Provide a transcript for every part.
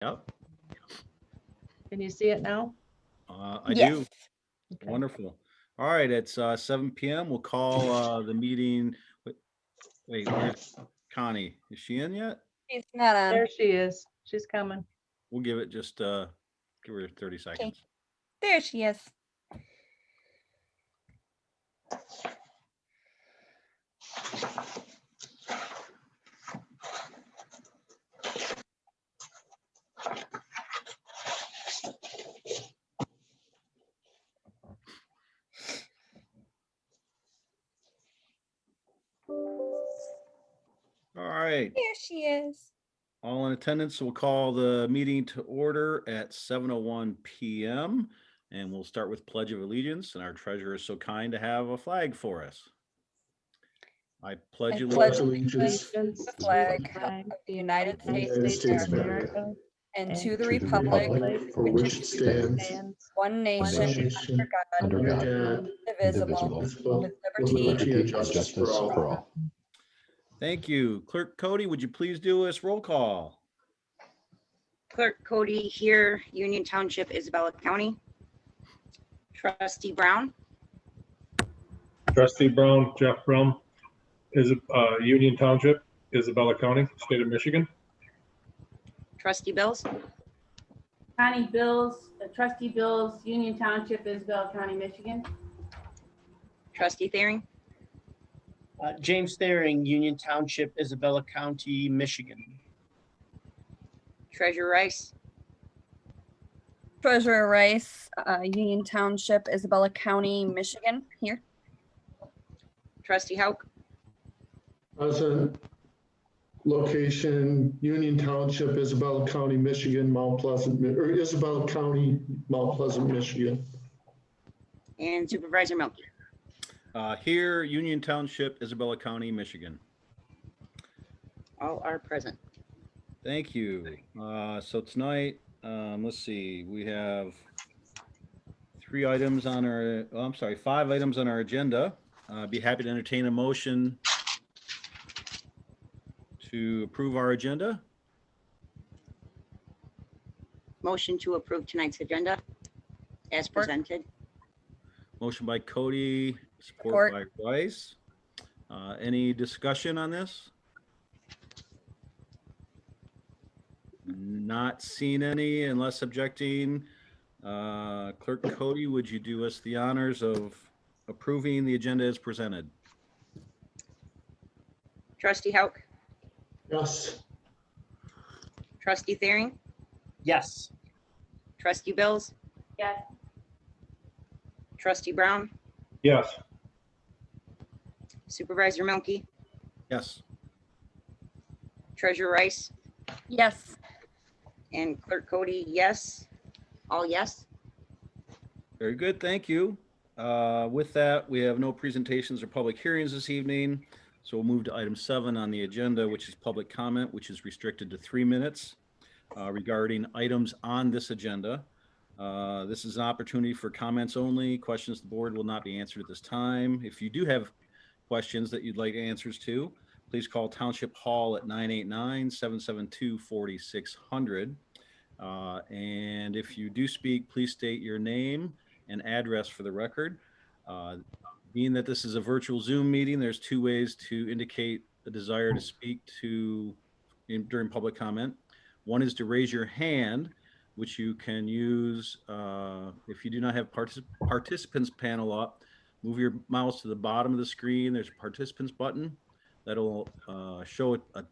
Yep. Can you see it now? I Yes. do. Okay. Wonderful. All right, it's 7 p.m. We'll call the meeting. Wait, where's Connie? Is she in yet? She's not on. There she is. She's coming. We'll give it just give her 30 seconds. There she is. All right. There she is. All in attendance, we'll call the meeting to order at 7:01 p.m. and we'll start with Pledge of Allegiance. And our treasurer is so kind to have a flag for us. I pledge pledge allegiance allegiance to the flag of the United States of America and to the republic for which it stands, one nation under God, indivisible, with liberty and justice for all. Thank you. Clerk Cody, would you please do us roll call? Clerk Cody here, Union Township, Isabella County. Trustee Brown, Trustee Brown, Jeff Brown, is Union Township, Isabella County, State of Michigan. Trustee Bills, Connie Bills, Trustee Bills, Union Township, Isabella County, Michigan. Trustee Thering, James Thering, Union Township, Isabella County, Michigan. Treasurer Rice, Treasurer Rice, Union Township, Isabella County, Michigan. Here. Trustee Hauk, Present. Location, Union Township, Isabella County, Michigan, Mount Pleasant, or Isabella County, Mount Pleasant, Michigan. and Supervisor Milky. Here, Union Township, Isabella County, Michigan. All are present. Thank you. So tonight, let's see, we have 5 items on our agenda. I'd be happy to entertain a motion to approve our agenda. Motion to approve tonight's agenda as presented. Motion by Cody, support by Rice. Any discussion on this? Not seen any, unless objecting. Clerk Cody, would you do us the honors of approving the agenda as presented? Trustee Hauk, Yes. Trustee Thering, Yes. Trustee Bills, Yes. Trustee Brown, Yes. Supervisor Milky, Yes. Treasurer Rice, Yes. and Clerk Cody, yes. All yes. Very good, thank you. With that, we have no presentations or public hearings this evening. So we'll move to item 7 on the agenda, which is public comment, which is restricted to 3 minutes regarding items on this agenda. This is an opportunity for comments only. Questions to the board will not be answered at this time. If you do have questions that you'd like answers to, please call Township Hall at 989-772-4600. And if you do speak, please state your name and address for the record. Being that this is a virtual Zoom meeting, there's 2 ways to indicate a desire to speak during public comment. One is to raise your hand, which you can use if you do not have participants panel up. Move your mouse to the bottom of the screen. There's a participants button that'll show a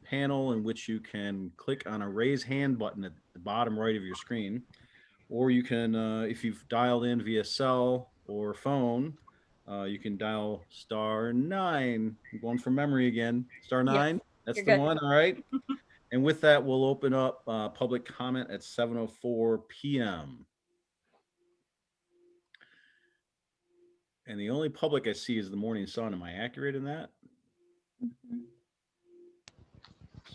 panel in which you can click on a raise hand button at the bottom right of your screen. Or you can, if you've dialed in via cell or phone, you can dial *9. I'm going from memory again. *9. That's you're the good. one. All right. And with that, we'll open up public comment at 7:04 p.m. And the only public I see is the Morning Sun. Am I accurate in that?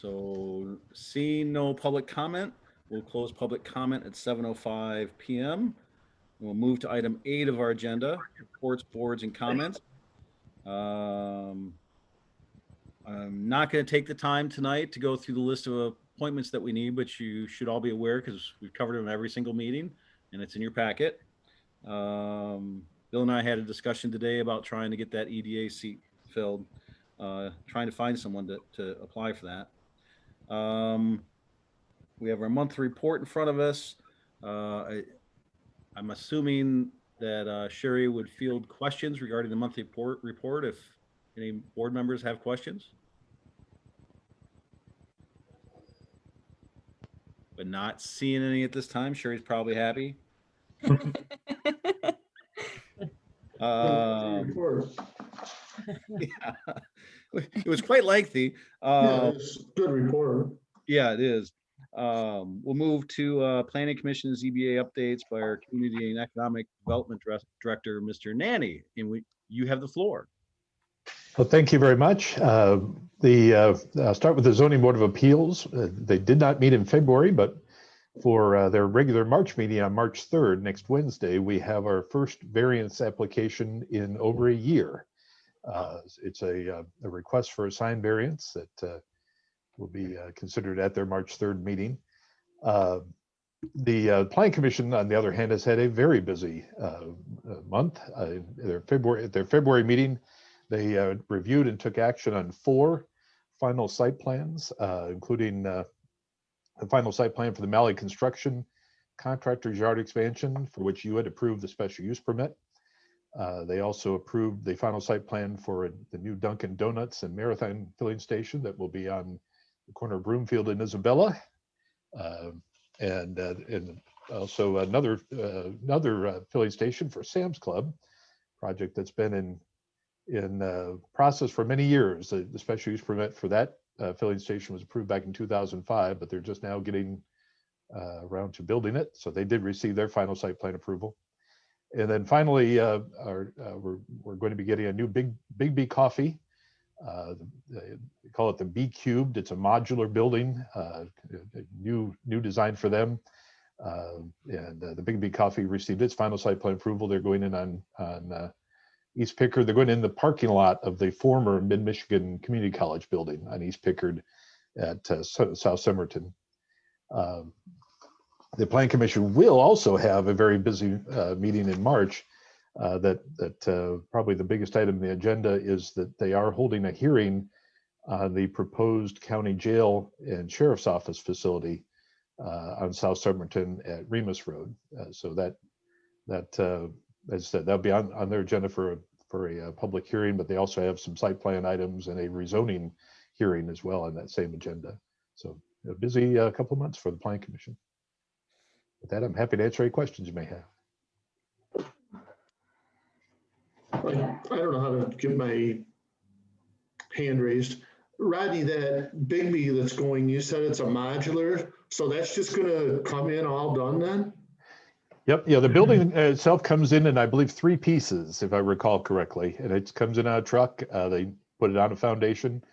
So seeing no public comment, we'll close public comment at 7:05 p.m. We'll move to item 8 of our agenda, reports, boards, and comments. I'm not going to take the time tonight to go through the list of appointments that we need, but you should all be aware because we've covered them in every single meeting and it's in your packet. Bill and I had a discussion today about trying to get that EDA seat filled, trying to find someone to apply for that. We have our monthly report in front of us. I'm assuming that Sherry would field questions regarding the monthly report if any board members have questions. But not seeing any at this time. Sherry's probably happy. Report. Yeah. It was quite lengthy. Yeah, it's a good report. Yeah, it is. We'll move to Planning Commission ZBA updates by our Community and Economic Development Director, Mr. Nanny, and you have the floor. Well, thank you very much. I'll start with the Zoning Board of Appeals. They did not meet in February, but for their regular March meeting on March 3rd, next Wednesday, we have our first variance application in over a year. It's a request for a sign variance that will be considered at their March 3rd meeting. The Planning Commission, on the other hand, has had a very busy month. Their February meeting, they reviewed and took action on 4 final site plans, including the final site plan for the Malley Construction Contractor's Yard expansion, for which you had approved the special use permit. They also approved the final site plan for the new Dunkin' Donuts and Marathon filling station that will be on the corner of Broomfield and Isabella. And also another filling station for Sam's Club project that's been in process for many years. The special use permit for that filling station was approved back in 2005, but they're just now getting around to building it. So they did receive their final site plan approval. And then finally, we're going to be getting a new Big B Coffee. They call it the B Cubed. It's a modular building, a new design for them. And the Big B Coffee received its final site plan approval. They're going in on East Pickard. They're going in the parking lot of the former Mid-Michigan Community College building on East Pickard at South Somerton. The Planning Commission will also have a very busy meeting in March. Probably the biggest item on the agenda is that they are holding a hearing on the proposed county jail and sheriff's office facility on South Somerton at Remus Road. So that as I said, that'll be on their agenda for a public hearing, but they also have some site plan items and a rezoning hearing as well on that same agenda. So a busy couple of months for the Planning Commission. With that, I'm happy to answer any questions you may have. I don't know how to get my hand raised. Rodney, that Big B that's going, you said it's a modular, so that's just gonna come in all done then? Yep. Yeah. The building itself comes in I believe 3 pieces, if I recall correctly, and it comes in on a truck. They put it on a foundation.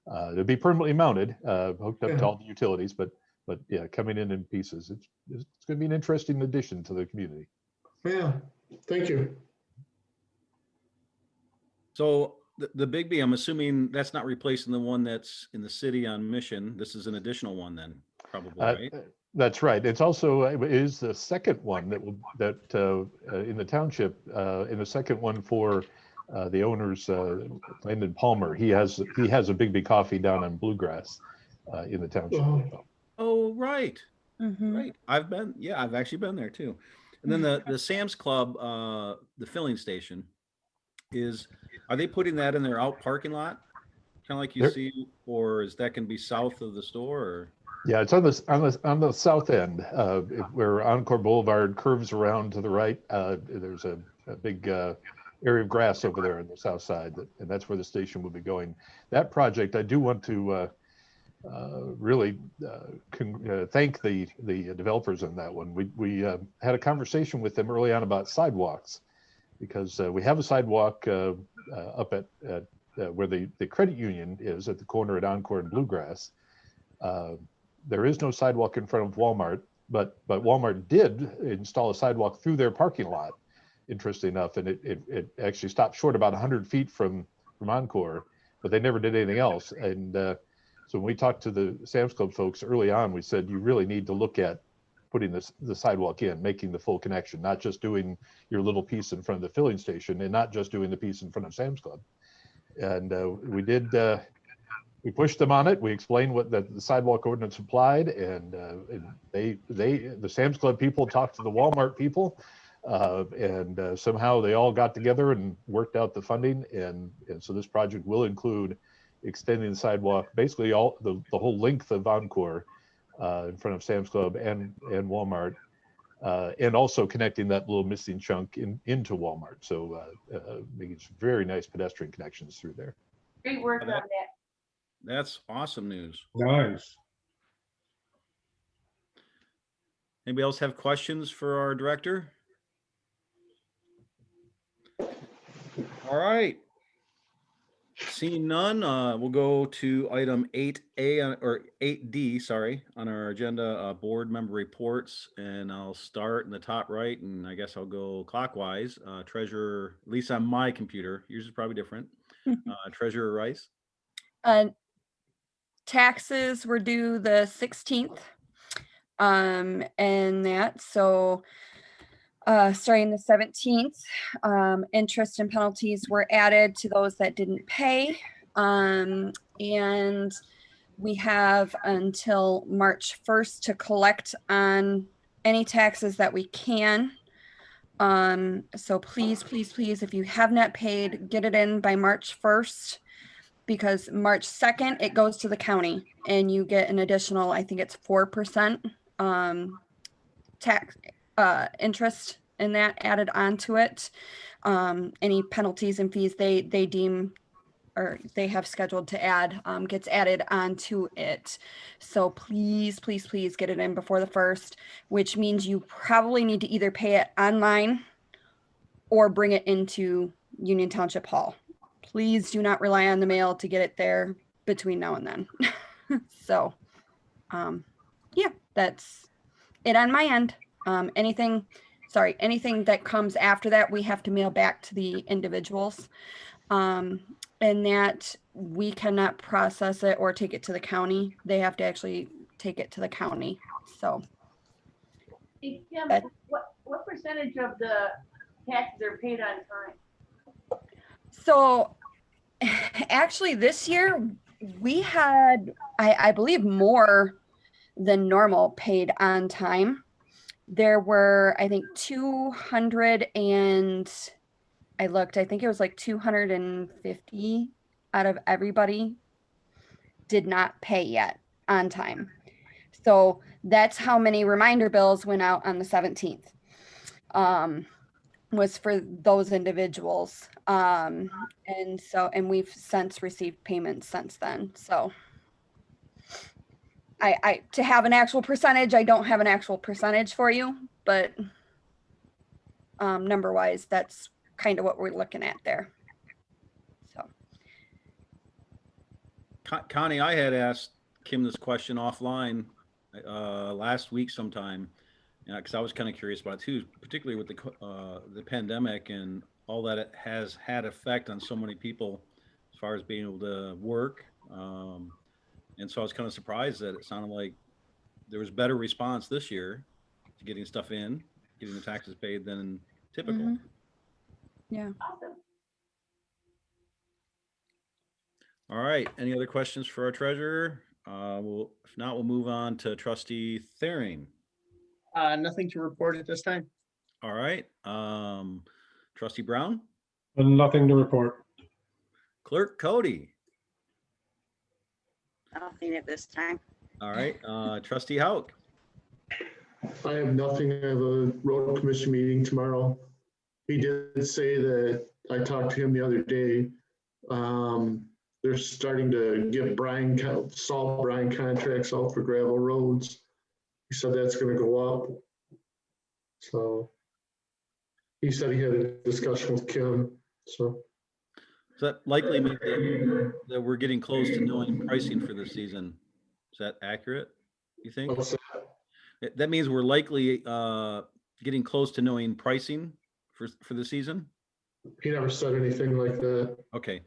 It'll be permanently mounted, hooked up to all the utilities, but yeah, coming in pieces. It's going to be an interesting addition to the community. Yeah. Thank you. So the Big B, I'm assuming that's not replacing the one that's in the city on Mission. This is an additional one then, probably, right? That's right. It's also it is the second one in the township, and the second one for the owner's Landon Palmer. He has a Big B Coffee down on Bluegrass in the township. Oh, right. Mhm. Right. I've actually been there too. And then the Sam's Club, the filling station are they putting that in their out parking lot? Kind of like you see, or is that going to be south of the store? Or? Yeah, it's on the south end, where Encore Boulevard curves around to the right. There's a big area of grass over there on the south side, and that's where the station will be going. That project, I do want to really thank the developers on that one. We had a conversation with them early on about sidewalks, because we have a sidewalk up at where the credit union is at the corner at Encore and Bluegrass. There is no sidewalk in front of Walmart, but Walmart did install a sidewalk through their parking lot, interesting enough, and it actually stopped short about 100 feet from Encore, but they never did anything else. And So when we talked to the Sam's Club folks early on, we said, you really need to look at putting the sidewalk in, making the full connection, not just doing your little piece in front of the filling station and not just doing the piece in front of Sam's Club. And we did, we pushed them on it. We explained what the sidewalk ordinance applied, and the Sam's Club people talked to the Walmart people, and somehow they all got together and worked out the funding. And so this project will include extending the sidewalk, basically all the whole length of Encore in front of Sam's Club and Walmart, and also connecting that little missing chunk into Walmart. So making some very nice pedestrian connections through there. Great work on that. That's awesome news. Nice. Anybody else have questions for our director? All right. Seeing none, we'll go to item 8A or 8D, sorry, on our agenda, board member reports. And I'll start in the top right, and I guess I'll go clockwise. Treasurer, at least on my computer, yours is probably different. Treasurer Rice. Taxes were due the 16th. And that, so starting the 17th, interest and penalties were added to those that didn't pay. And we have until March 1st to collect on any taxes that we can. So please, please, please, if you have not paid, get it in by March 1st, because March 2nd, it goes to the county and you get an additional, I think it's 4% tax interest in that added onto it. Any penalties and fees they deem or they have scheduled to add gets added onto it. So please, please, please get it in before the 1st, which means you probably need to either pay it online or bring it into Union Township Hall. Please do not rely on the mail to get it there between now and then. So, yeah, that's it on my end. Anything that comes after that, we have to mail back to the individuals. And that we cannot process it or take it to the county. They have to actually take it to the county. So. Hey, Kim, what percentage of the taxes are paid on time? So actually this year we had, I believe, more than normal paid on time. There were, I think, 200 and I looked, I think it was like 250 out of everybody did not pay yet on time. So that's how many reminder bills went out on the 17th. Was for those individuals. And we've since received payments since then. So I to have an actual percentage, I don't have an actual percentage for you, but number wise, that's kind of what we're looking at there. So Connie, I had asked Kim this question offline last week sometime, because I was kind of curious about it too, particularly with the pandemic and all that it has had effect on so many people as far as being able to work. And so I was kind of surprised that it sounded like there was better response this year to getting stuff in, getting the taxes paid than typical. mm-hmm. Yeah. Awesome. All right. Any other questions for our treasurer? If not, we'll move on to Trustee Thering. Nothing to report at this time. All right. Trustee Brown. Nothing to report. Clerk Cody. Nothing at this time. All right. Trustee Hauk. I have nothing. I have a road commission meeting tomorrow. He did say that, I talked to him the other day. They're starting to give salt brine contracts out for gravel roads. He said that's going to go up. So he said he had a discussion with Kim. So that likely means that we're getting close to knowing pricing for the season. Is that accurate, you think? That means we're likely getting close to knowing pricing for the season? He never said anything like that. Okay.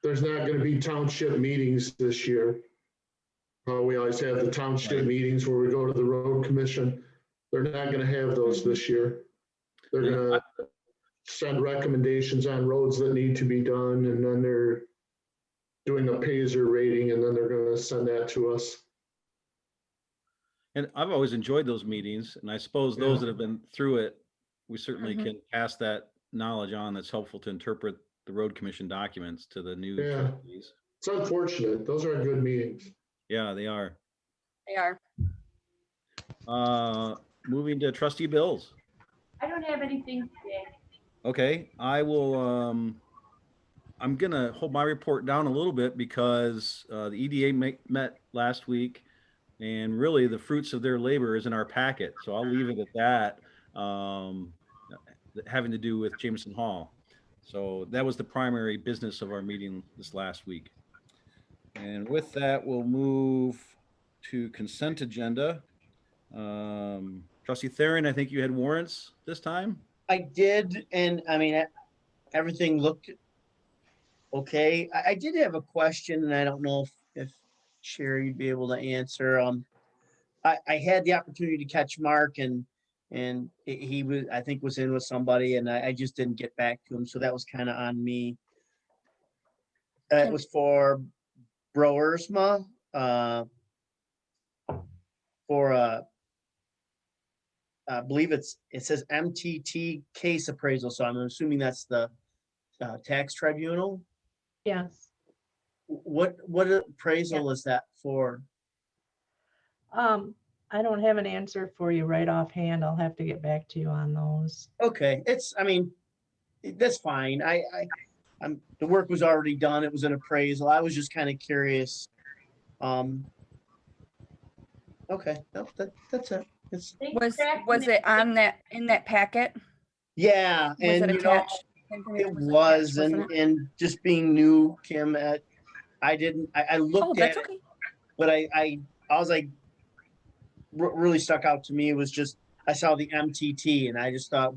there's not gonna be township meetings this year. We always have the township Right. meetings where we go to the road commission. They're not gonna have those this year. They're Yeah, gonna send recommendations on roads that need to be done, and then they're doing a Paisley rating, and then they're gonna send that to us. And I've always enjoyed those meetings, and I suppose those Yeah. that have been through it, we certainly Mhm. can pass that knowledge on that's helpful to interpret the road commission documents to the new Yeah. trustees. It's unfortunate. Those are good meetings. Yeah, they are. They are. Moving to trustee bills. I don't have anything today. Okay, I will, I'm gonna hold my report down a little bit because the EDA met last week, and really the fruits of their labor is in our packet. So I'll leave it at that, having to do with Jameson Hall. So that was the primary business of our meeting this last week. And with that, we'll move to consent agenda. Trustee Theron, I think you had warrants this time? I did, and I mean, everything looked okay. I did have a question, and I don't know if Sherry'd be able to answer. I had the opportunity to catch Mark, and he was, I think, was in with somebody, and I just didn't get back to him, so that was kind of on me. It was for Broersma, for I believe it says MTT case appraisal, so I'm assuming that's the tax tribunal. Yes. What appraisal is that for? I don't have an answer for you right offhand. I'll have to get back to you on those. Okay, I mean, that's fine. The work was already done. It was an appraisal. I was just kind of curious. Okay, no, that's it. It's, Was it on that, in that packet? yeah, Was and it you know, attached? it was, Wasn't it? and just being new, Kim, I Oh, looked at that's it, okay. but I was like, really stuck out to me was just, I saw the MTT and I just thought,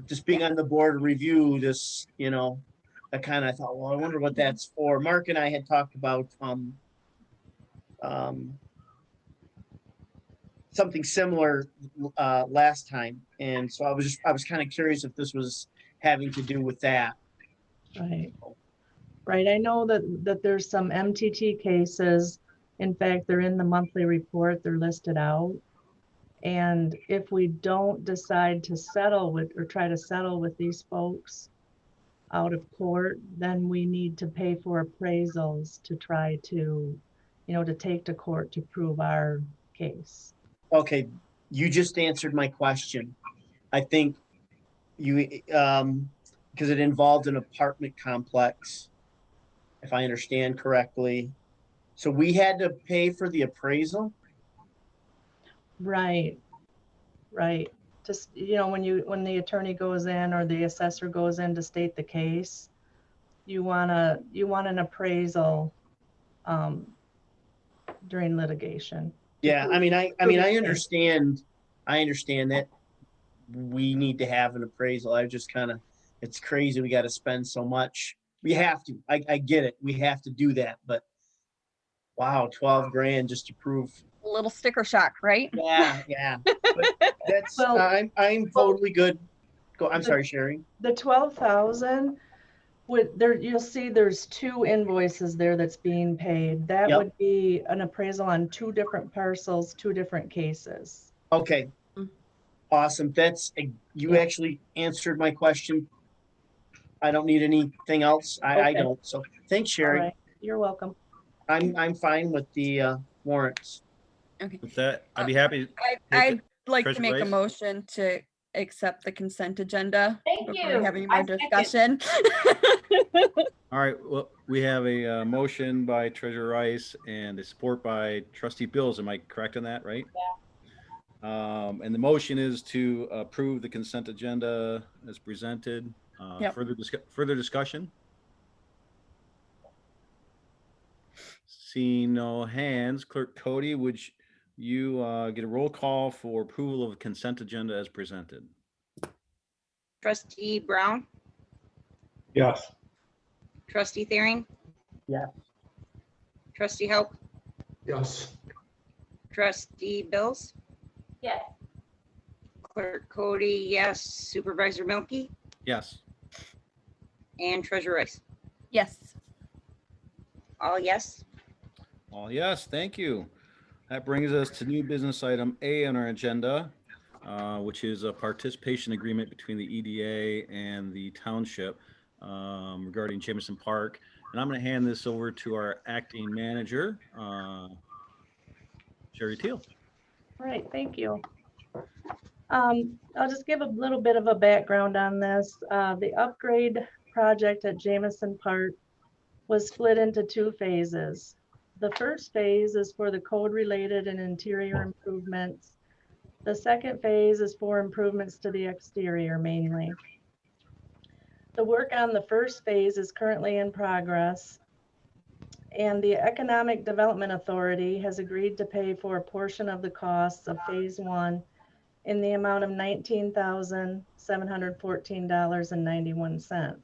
just being on the board of review, just, I kind of thought, well, I wonder what that's for. Mark and I had talked about, something similar, last time. And so I was kind of curious if this was having to do with that. Right. Right. I know that there's some MTT cases. In fact, they're in the monthly report. They're listed out. And if we don't decide to settle with or try to settle with these folks out of court, then we need to pay for appraisals to try to, to take to court to prove our case. Okay, you just answered my question. I think you, because it involved an apartment complex, if I understand correctly. So we had to pay for the appraisal? Right. Right. Just, when the attorney goes in or the assessor goes in to state the case, you want an appraisal during litigation. Yeah, I mean, I understand that we need to have an appraisal. I just kind of, it's crazy. We got to spend so much. We have to, I get it. We have to do that, but wow, 12 grand just to prove. A little sticker shock, right? Yeah. But that's, Well, I'm totally good. I'm sorry, Sherry. The 12,000 you'll see there's 2 invoices there that's being paid. That Yep. would be an appraisal on 2 different parcels, 2 different cases. Okay. Awesome. You actually answered my question. I don't need anything else. I Okay. don't. So thanks, All Sherry. right. You're welcome. I'm fine with the warrants. Okay. With that, I'd be happy. I'd like to Treasurer make a Rice? motion to accept the consent agenda. Thank before you. having I more second. discussion. All right, well, we have a motion by Treasurer Rice and a support by Trustee Bills. Am I correct on that, right? Yeah. And the motion is to approve the consent agenda as presented. Yep. Further discussion? Seeing no hands, Clerk Cody, would you get a roll call for approval of the consent agenda as presented? Trustee Brown, Yes. Trustee Thering, Yeah. trustee Hope, Yes. trustee Bills, Yes. clerk Cody, yes, supervisor Milky, Yes. and treasurer Rice. Yes. All yes. All yes, thank you. That brings us to new business item A on our agenda, which is a participation agreement between the EDA and the township regarding Jameson Park. And I'm going to hand this over to our acting manager, Sherry Teal. All right, thank you. I'll just give a little bit of a background on this. The upgrade project at Jameson Park was split into two phases. The first phase is for the code-related and interior improvements. The second phase is for improvements to the exterior mainly. The work on the first phase is currently in progress, and the Economic Development Authority has agreed to pay for a portion of the costs of phase one in the amount of $19,714.91.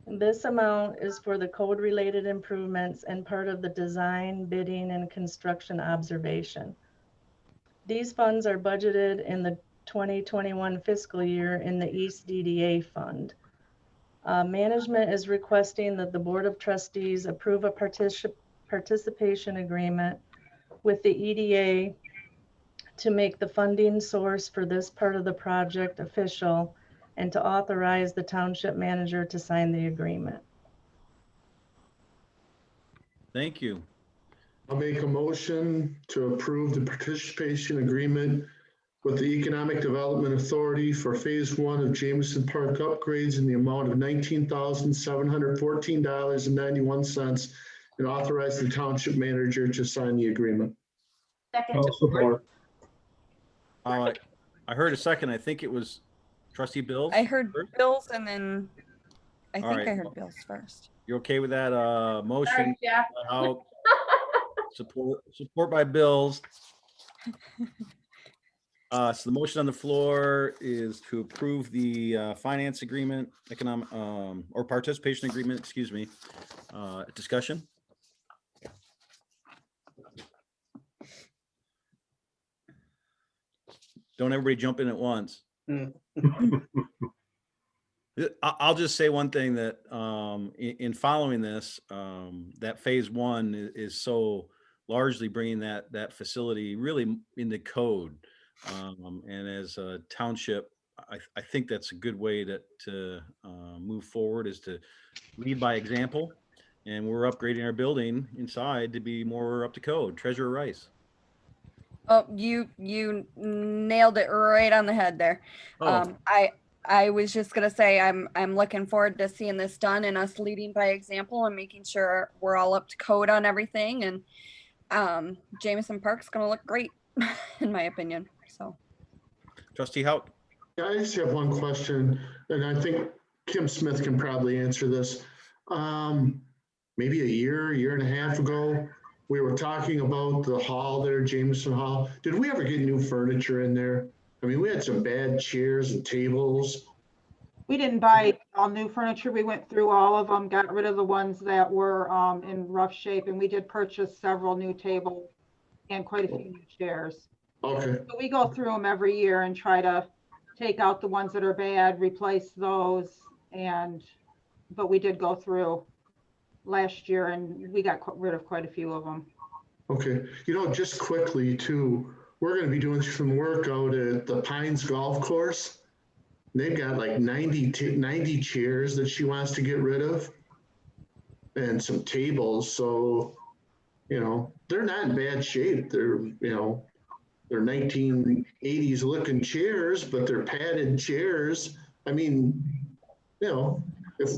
This amount is for the code-related improvements and part of the design, bidding, and construction observation. These funds are budgeted in the 2021 fiscal year in the East DDA fund. Management is requesting that the Board of Trustees approve a participation agreement with the EDA to make the funding source for this part of the project official and to authorize the township manager to sign the agreement. Thank you. I'll make a motion to approve the participation agreement with the Economic Development Authority for phase one of Jameson Park upgrades in the amount of $19,714.91 and authorize the township manager to sign the agreement. Second. I'll support. I heard a second. I think it was trustee Bills. I heard first. Bills and then I All think right. I heard Bills first. You're okay with that motion? Sorry, Jeff. Out. Support by Bills. So the motion on the floor is to approve the finance agreement, economic or participation agreement, excuse me. Discussion. Don't everybody jump in at once. I'll just say one thing that in following this, that phase one is so largely bringing that facility really into code. And as a township, I think that's a good way to move forward, is to lead by example. And we're upgrading our building inside to be more up to code. Treasurer Rice. Oh, you nailed it right on the head there. Oh. I was just gonna say I'm looking forward to seeing this done and us leading by example and making sure we're all up to code on everything. And Jameson Park's gonna look great, in my opinion. So, Trustee Hout. Yeah, I just have one question, and I think Kim Smith can probably answer this. Maybe a year and a half ago, we were talking about the hall there, Jameson Hall. Did we ever get new furniture in there? I mean, we had some bad chairs and tables. We didn't buy all new furniture. We went through all of them, got rid of the ones that were in rough shape, and we did purchase several new tables and quite a few new chairs. Okay, So we go through them every year and try to take out the ones that are bad, replace those, but we did go through last year and we got rid of quite a few of them. okay. Just quickly too, we're gonna be doing some work out at the Pines Golf Course. They've got like 90 chairs that she wants to get rid of and some tables. So, they're not in bad shape. They're 1980s looking chairs, but they're padded chairs. I mean, if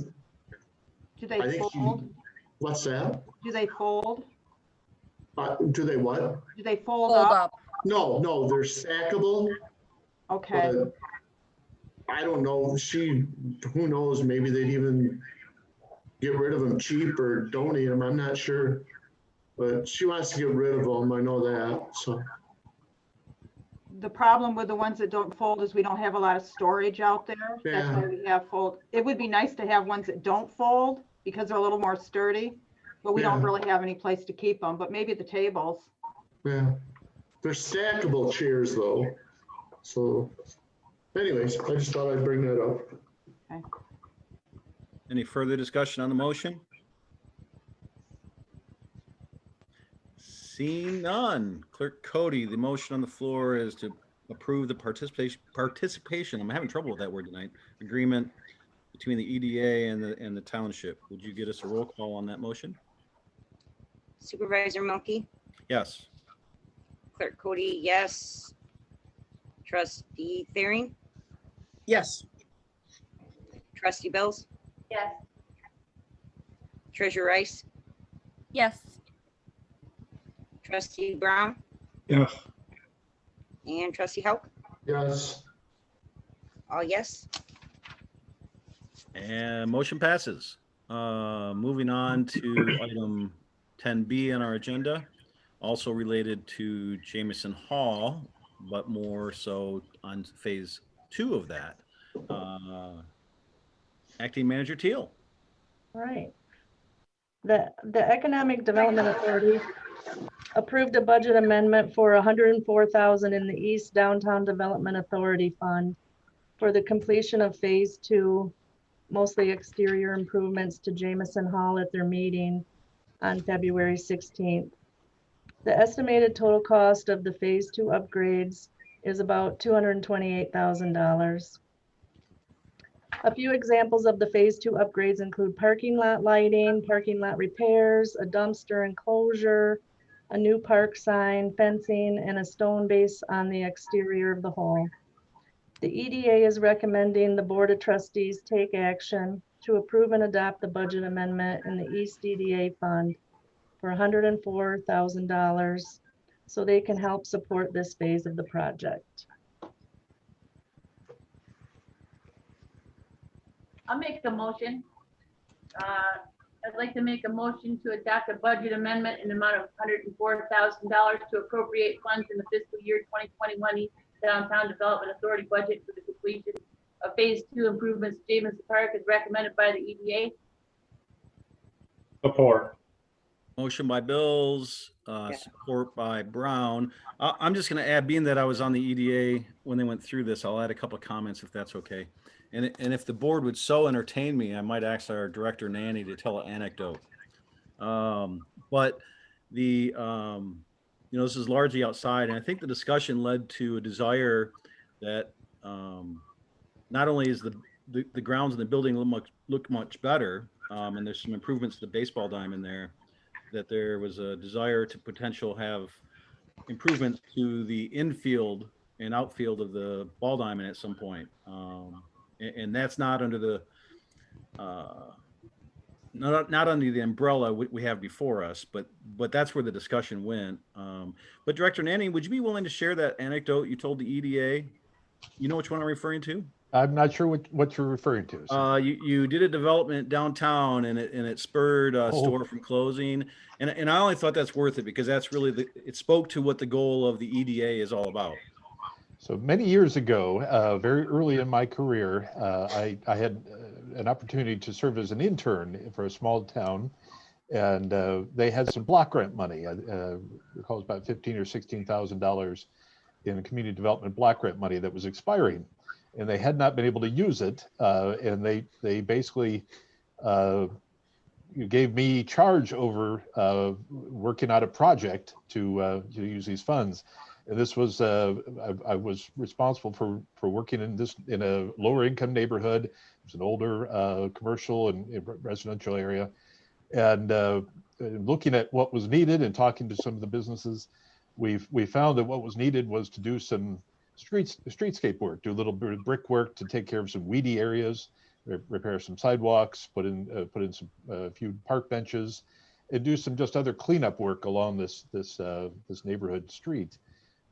Do they I think fold? what's that? Do they fold? Do they what? Do they fold fold up? up. No, they're stackable. Okay. But I don't know. Who knows? Maybe they'd even get rid of them cheap or donate them. I'm not sure. But she wants to get rid of them. I know that. So. The problem with the ones that don't fold is we don't have a lot of storage out there. That's Yeah. why we have fold. It would be nice to have ones that don't fold because they're a little more sturdy, but we don't Yeah. really have any place to keep them, but maybe the tables. Yeah. They're stackable chairs though. So anyways, I just thought I'd bring that up. Any further discussion on the motion? Seeing none. Clerk Cody, the motion on the floor is to approve the participation, I'm having trouble with that word tonight, agreement between the EDA and the township. Would you get us a roll call on that motion? Supervisor Milky, Yes. Clerk Cody, yes. Trustee Thering, Yes. Trustee Bills, Yes. Treasurer Rice, Yes. Trustee Brown, Yes. and Trustee Hauk. Yes. All yes. And motion passes. Moving on to item 10B on our agenda, also related to Jamison Hall, but more so on phase 2 of that. Acting Manager Teal. All right. The Economic Development Authority approved a budget amendment for $104,000 in the East Downtown Development Authority Fund for the completion of phase 2, mostly exterior improvements to Jamison Hall at their meeting on February 16th. The estimated total cost of the phase 2 upgrades is about $228,000. A few examples of the phase 2 upgrades include parking lot lighting, parking lot repairs, a dumpster enclosure, a new park sign, fencing, and a stone base on the exterior of the hall. The EDA is recommending the Board of Trustees take action to approve and adopt the budget amendment in the East EDA Fund for $104,000 so they can help support this phase of the project. I'll make a motion. I'd like to make a motion to adopt a budget amendment in the amount of $104,000 to appropriate funds in the fiscal year 2021 East Downtown Development Authority budget for the completion of phase 2 improvements to Jamison Park as recommended by the EDA. Support. Motion by Bills, support by Brown. I'm just going to add, being that I was on the EDA when they went through this, I'll add a couple of comments if that's okay. And if the board would so entertain me, I might ask our director Nanny to tell an anecdote. But the, this is largely outside, and I think the discussion led to a desire that not only is the grounds in the building look much better, and there's some improvements to the baseball diamond there, that there was a desire to potential have improvements to the infield and outfield of the ball diamond at some point. And that's not under the not under the umbrella we have before us, but that's where the discussion went. But Director Nanny, would you be willing to share that anecdote you told the EDA? You know which one I'm referring to? I'm not sure what you're referring to. So. You did a development downtown, and it spurred a store from closing, and I only thought that's worth it because that's really it spoke to what the goal of the EDA is all about. So many years ago, very early in my career, I had an opportunity to serve as an intern for a small town, and they had some block grant money. I recall it was about $15,000 or $16,000 in community development block grant money that was expiring, and they had not been able to use it. And they basically gave me charge over working out a project to use these funds. And this was I was responsible for working in a lower income neighborhood. It was an older commercial and residential area, and looking at what was needed and talking to some of the businesses, we found that what was needed was to do some streetscape work, do a little bit of brick work to take care of some weedy areas, repair some sidewalks, put in some a few park benches, and do some just other cleanup work along this neighborhood street.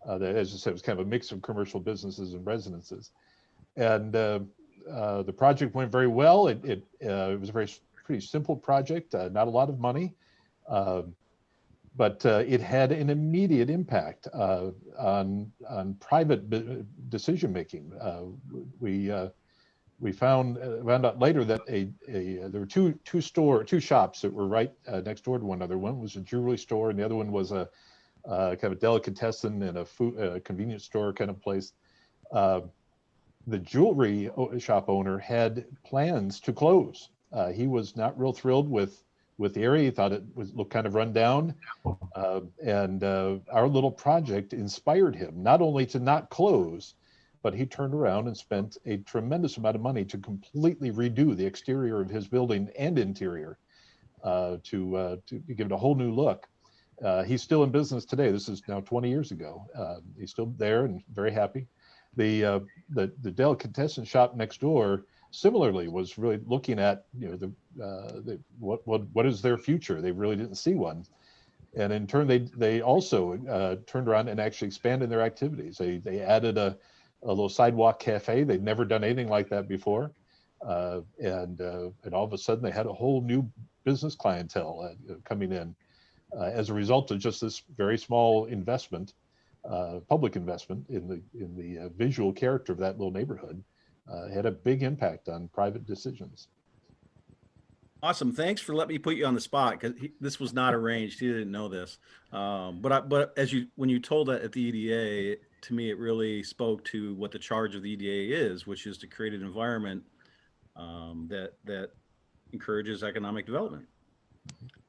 That, as I said, was kind of a mix of commercial businesses and residences. And the project went very well. It was a pretty simple project, not a lot of money, but it had an immediate impact on private decision making. We we found out later that there were two shops that were right next door to one another. One was a jewelry store, and the other one was a kind of a delicatessen and a convenience store kind of place. The jewelry shop owner had plans to close. He was not real thrilled with the area. He thought it looked kind of run down. And our little project inspired him not only to not close, but he turned around and spent a tremendous amount of money to completely redo the exterior of his building and interior to give it a whole new look. He's still in business today. This is now 20 years ago. He's still there and very happy. The delicatessen shop next door similarly was really looking at, you know, what is their future. They really didn't see one, and in turn they also turned around and actually expanded their activities. They added a little sidewalk cafe. They'd never done anything like that before, and all of a sudden they had a whole new business clientele coming in as a result of just this very small investment. Public investment in the visual character of that little neighborhood had a big impact on private decisions. Awesome. Thanks for letting me put you on the spot, because this was not arranged. He didn't know this. But when you told that at the EDA, to me, it really spoke to what the charge of the EDA is, which is to create an environment that encourages economic development.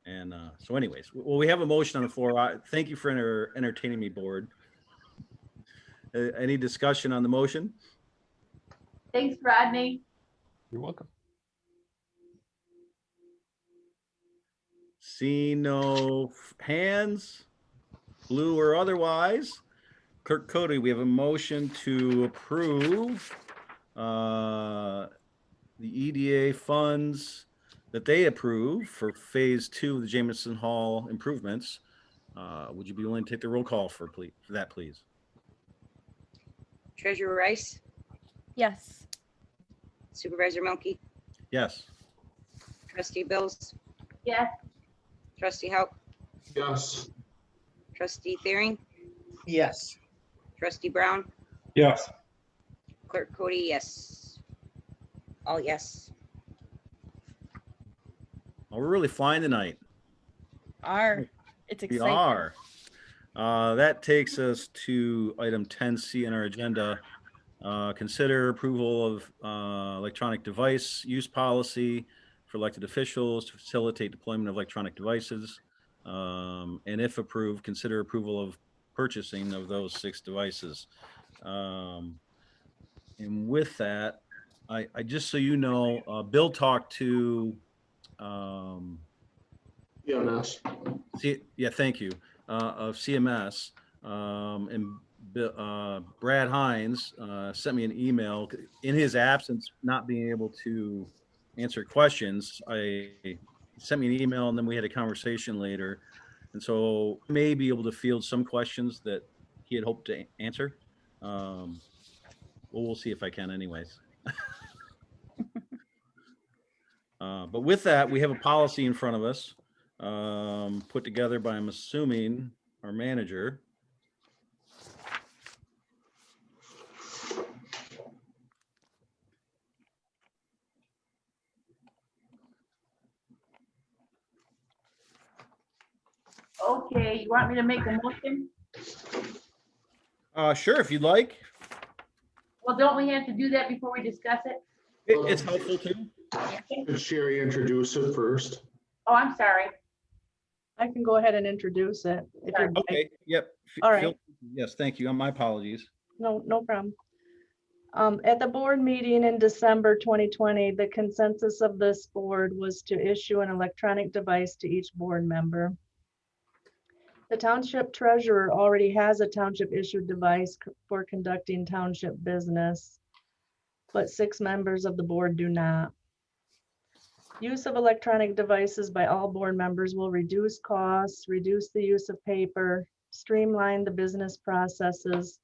And so anyways, well, we have a motion on the floor. Thank you for entertaining me, board. Any discussion on the motion? Thanks, Rodney. You're welcome. Seeing no hands, blue or otherwise. Clerk Cody, we have a motion to approve the EDA funds that they approve for phase 2 of the Jamison Hall improvements. Would you be willing to take the roll call for that, please? Treasurer Rice, Yes. Supervisor Milky, Yes. Trustee Bills, Yes, Trustee Hauck, Yes. Trustee Thering, Yes. Trustee Brown, Yes. Clerk Cody, yes. All yes. Oh, we're really flying tonight. It's We exciting. are. That takes us to item 10C on our agenda. Consider approval of electronic device use policy for elected officials to facilitate deployment of electronic devices. And if approved, consider approval of purchasing of those 6 devices. And with that, I just so you know, Bill talked to EMS. yeah, thank you, of CMS, and Brad Hines sent me an email in his absence, not being able to answer questions. He sent me an email, and then we had a conversation later, and so I may be able to field some questions that he had hoped to answer. Well, we'll see if I can anyways. But with that, we have a policy in front of us, put together by, I'm assuming, our manager. okay, you want me to make a motion? Sure, if you'd like. Well, don't we have to do that before we discuss it? It's helpful too. Could Sherry introduce it first? Oh, I'm sorry. I can go ahead and introduce it if you're. Okay, yep. All right. Yes, thank you. My apologies. No problem. At the board meeting in December 2020, the consensus of this board was to issue an electronic device to each board member. The township treasurer already has a township issued device for conducting township business, but 6 members of the board do not. Use of electronic devices by all board members will reduce costs, reduce the use of paper, streamline the business processes,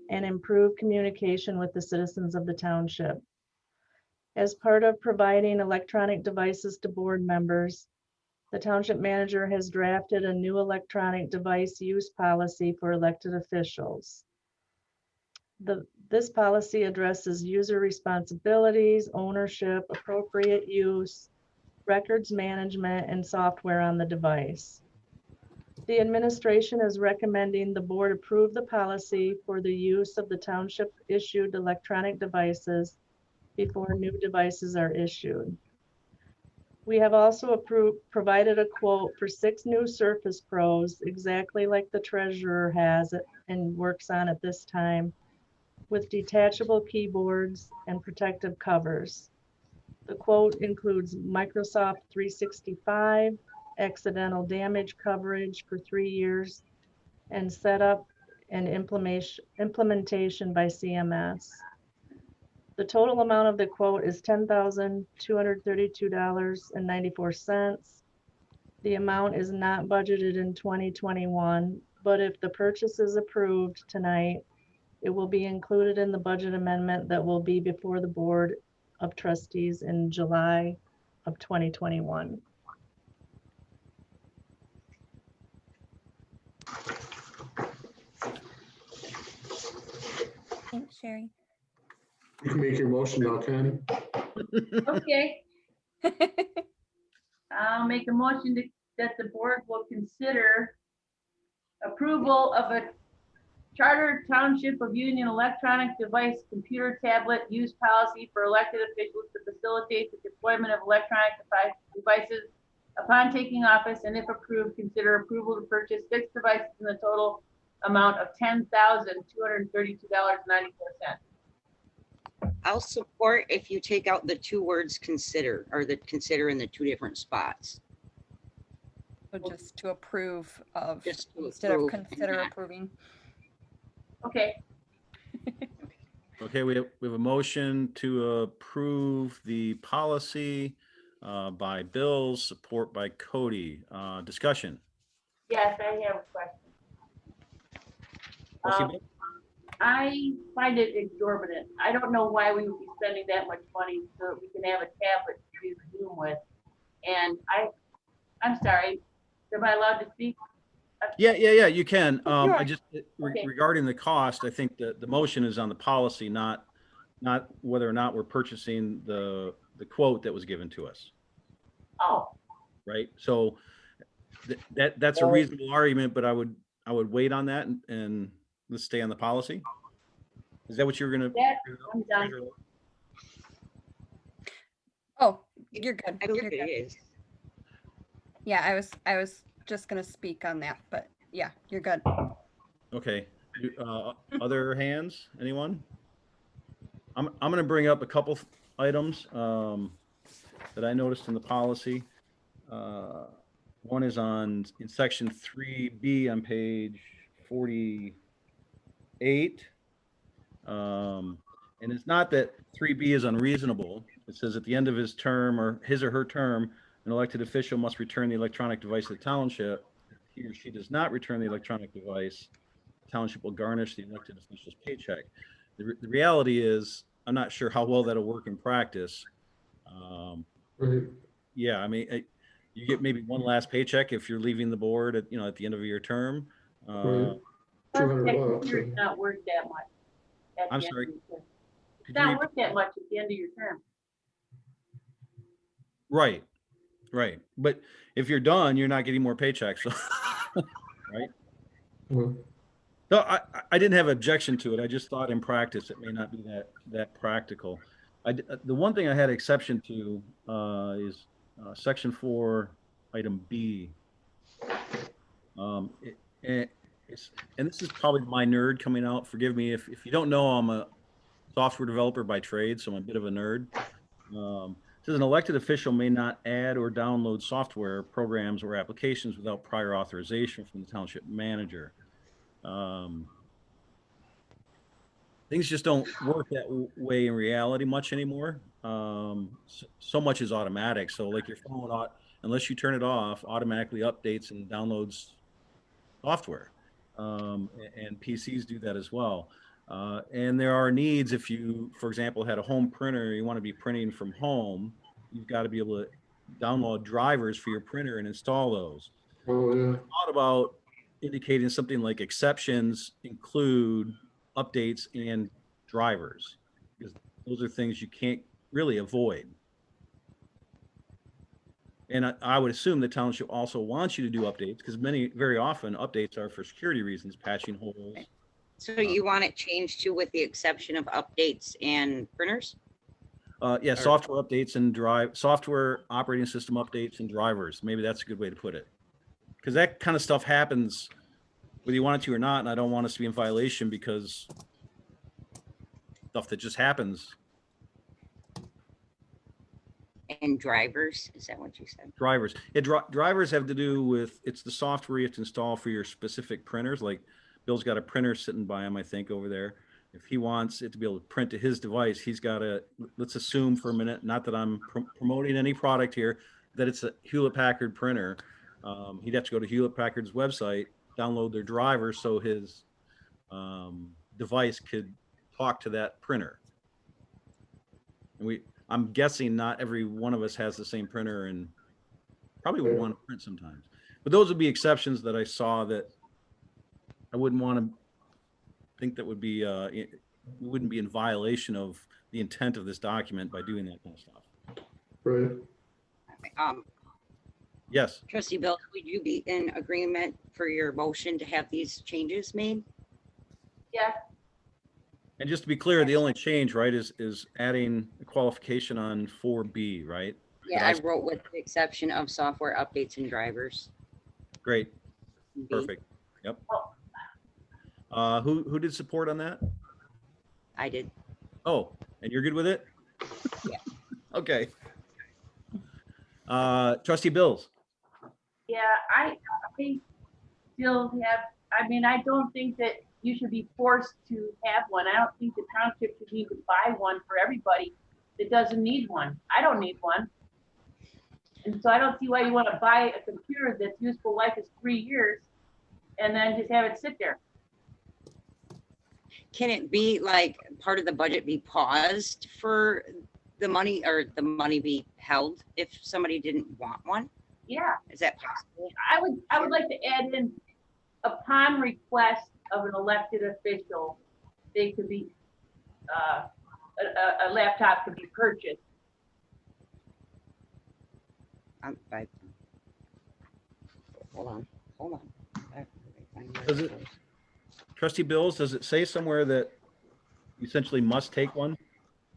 and improve communication with the citizens of the township. As part of providing electronic devices to board members, the township manager has drafted a new electronic device use policy for elected officials. This policy addresses user responsibilities, ownership, appropriate use, records management, and software on the device. The administration is recommending the board approve the policy for the use of the township issued electronic devices before new devices are issued. We have also provided a quote for 6 new Surface Pros, exactly like the treasurer has it and works on at this time, with detachable keyboards and protective covers. The quote includes Microsoft 365, accidental damage coverage for 3 years, and setup and implementation by CMS. The total amount of the quote is $10,232.94. The amount is not budgeted in 2021, but if the purchase is approved tonight, it will be included in the budget amendment that will be before the Board of Trustees in July of 2021. Thanks, Sherry. You can make your motion now, Connie. Okay, I'll make a motion that the board will consider approval of a Charter Township of Union electronic device computer tablet use policy for elected officials to facilitate the deployment of electronic devices upon taking office, and if approved, consider approval to purchase 6 devices in the total amount of $10,232.94. I'll support if you take out the 2 words consider, or the consider in the 2 different spots. So just to approve of, Just to instead of approve and consider not- approving. Okay, Okay, we have a motion to approve the policy by Bill, support by Cody. Discussion. yes, I have a question. Trustee Um, Bill? I find it exorbitant. I don't know why we would be spending that much money so that we can have a tablet to use Zoom with. And I'm sorry, am I allowed to speak? Yeah, you can. I are. just, Okay. regarding the cost, I think the motion is on the policy, not whether or not we're purchasing the quote that was given to us, Oh, right? So that's a reasonable argument, but I would wait on that and let's stay on the policy. Is that what you were gonna? I'm done. Oh, you're good. I believe You're it good. is. Yeah, I was just gonna speak on that, but yeah, you're good. Okay. Other hands? Anyone? I'm going to bring up a couple items that I noticed in the policy. One is in section 3B on page 48. And it's not that 3B is unreasonable. It says at the end of his term or his or her term, an elected official must return the electronic device to the township. If he or she does not return the electronic device, the township will garnish the elected official's paycheck. The reality is, I'm not sure how well that'll work in practice. Right. Yeah, I mean, you get maybe one last paycheck if you're leaving the board at the end of your term. Right. 200 bucks. It's not worth that much. at I'm the end sorry. of your term. It's Could you not worth that much at the end of your term. Right. But if you're done, you're not getting more paychecks. So, right. Well, No, I didn't have objection to it. I just thought in practice it may not be that practical. The one thing I had exception to is section 4, item B. And this is probably my nerd coming out. Forgive me if you don't know, I'm a software developer by trade, so I'm a bit of a nerd. It says an elected official may not add or download software, programs, or applications without prior authorization from the township manager. Things just don't work that way in reality much anymore. So much is automatic. So like your phone, unless you turn it off, automatically updates and downloads software. And PCs do that as well. And there are needs if you, for example, had a home printer, you want to be printing from home, you've got to be able to download drivers for your printer and install those. oh, yeah. Thought about indicating something like exceptions include updates and drivers, because those are things you can't really avoid. And I would assume the township also wants you to do updates, because very often updates are for security reasons, patching holes. So you want it changed to with the exception of updates and printers? Yeah, software updates and software operating system updates and drivers. Maybe that's a good way to put it. Because that kind of stuff happens whether you want it to or not, and I don't want us to be in violation because stuff that just happens. And drivers, is that what you said? Drivers. Yeah, drivers have to do with, it's the software you have to install for your specific printers. Like Bill's got a printer sitting by him, I think, over there. If he wants it to be able to print to his device, he's got to, let's assume for a minute, not that I'm promoting any product here, that it's a Hewlett-Packard printer. He'd have to go to Hewlett-Packard's website, download their driver so his device could talk to that printer. And I'm guessing not every one of us has the same printer and probably would want to print sometimes. But those would be exceptions that I saw that I wouldn't want to think that would be, we wouldn't be in violation of the intent of this document by doing that kind of stuff. Right. Yes. Trustee Bill, would you be in agreement for your motion to have these changes made? Yeah, And just to be clear, the only change, right, is adding a qualification on 4B, right? Yeah, I wrote with the exception of software updates and drivers. Great. B. Perfect. Yep. Who did support on that? I did. Oh, and you're good with it? Yeah. Okay. Trustee Bills. yeah, I still have, I mean, I don't think that you should be forced to have one. I don't think the township should need to buy one for everybody that doesn't need one. I don't need one. And so I don't see why you want to buy a computer that's useful life is 3 years and then just have it sit there. Can it be like part of the budget be paused for the money, or the money be held if somebody didn't want one? Yeah, Is that possible? I would like to add in, upon request of an elected official, they could be, a laptop could be purchased. Hold on. Does it, Trustee Bills, does it say somewhere that you essentially must take one?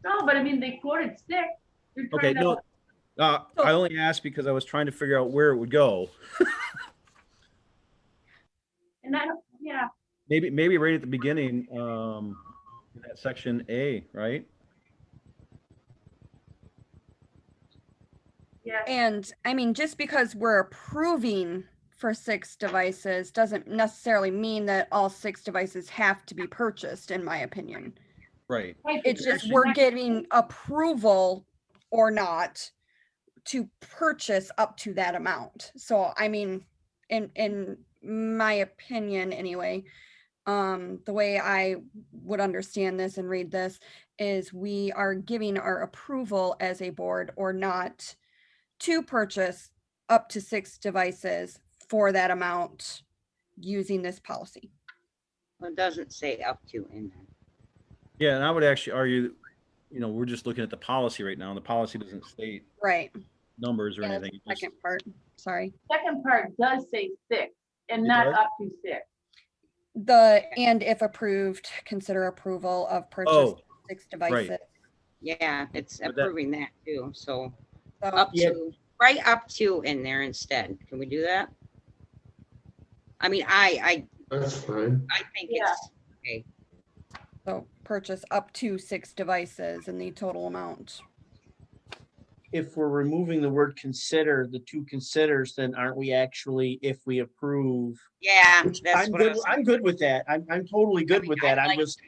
No, but I mean, they quoted 6. They're Okay, trying to- no. I only asked because I was trying to figure out where it would go. And I don't, yeah, Maybe right at the beginning, that section A, right? yeah. And I mean, just because we're approving for 6 devices doesn't necessarily mean that all 6 devices have to be purchased, in my opinion. Right. It's just we're getting approval or not to purchase up to that amount. So I mean, in my opinion anyway, the way I would understand this and read this is we are giving our approval as a board or not to purchase up to 6 devices for that amount using this policy. It doesn't say up to in there. Yeah, and I would actually argue, we're just looking at the policy right now, and the policy doesn't state Right. numbers or Yeah, that's anything. the second part. Sorry. Second part does say 6 and It not does? up to 6. And if approved, consider approval of purchase Oh, 6 devices. Yeah, it's But that- approving that too. So So, up Yeah. to, right up to in there instead. Can we do that? I mean, I That's fine. think Yeah. it's okay. so purchase up to 6 devices in the total amount. If we're removing the word consider, the 2 considers, then aren't we actually, if we approve? Yeah, Which that's I'm what I good, was. I'm good with that. I'm totally good with that. I'm I'd like just,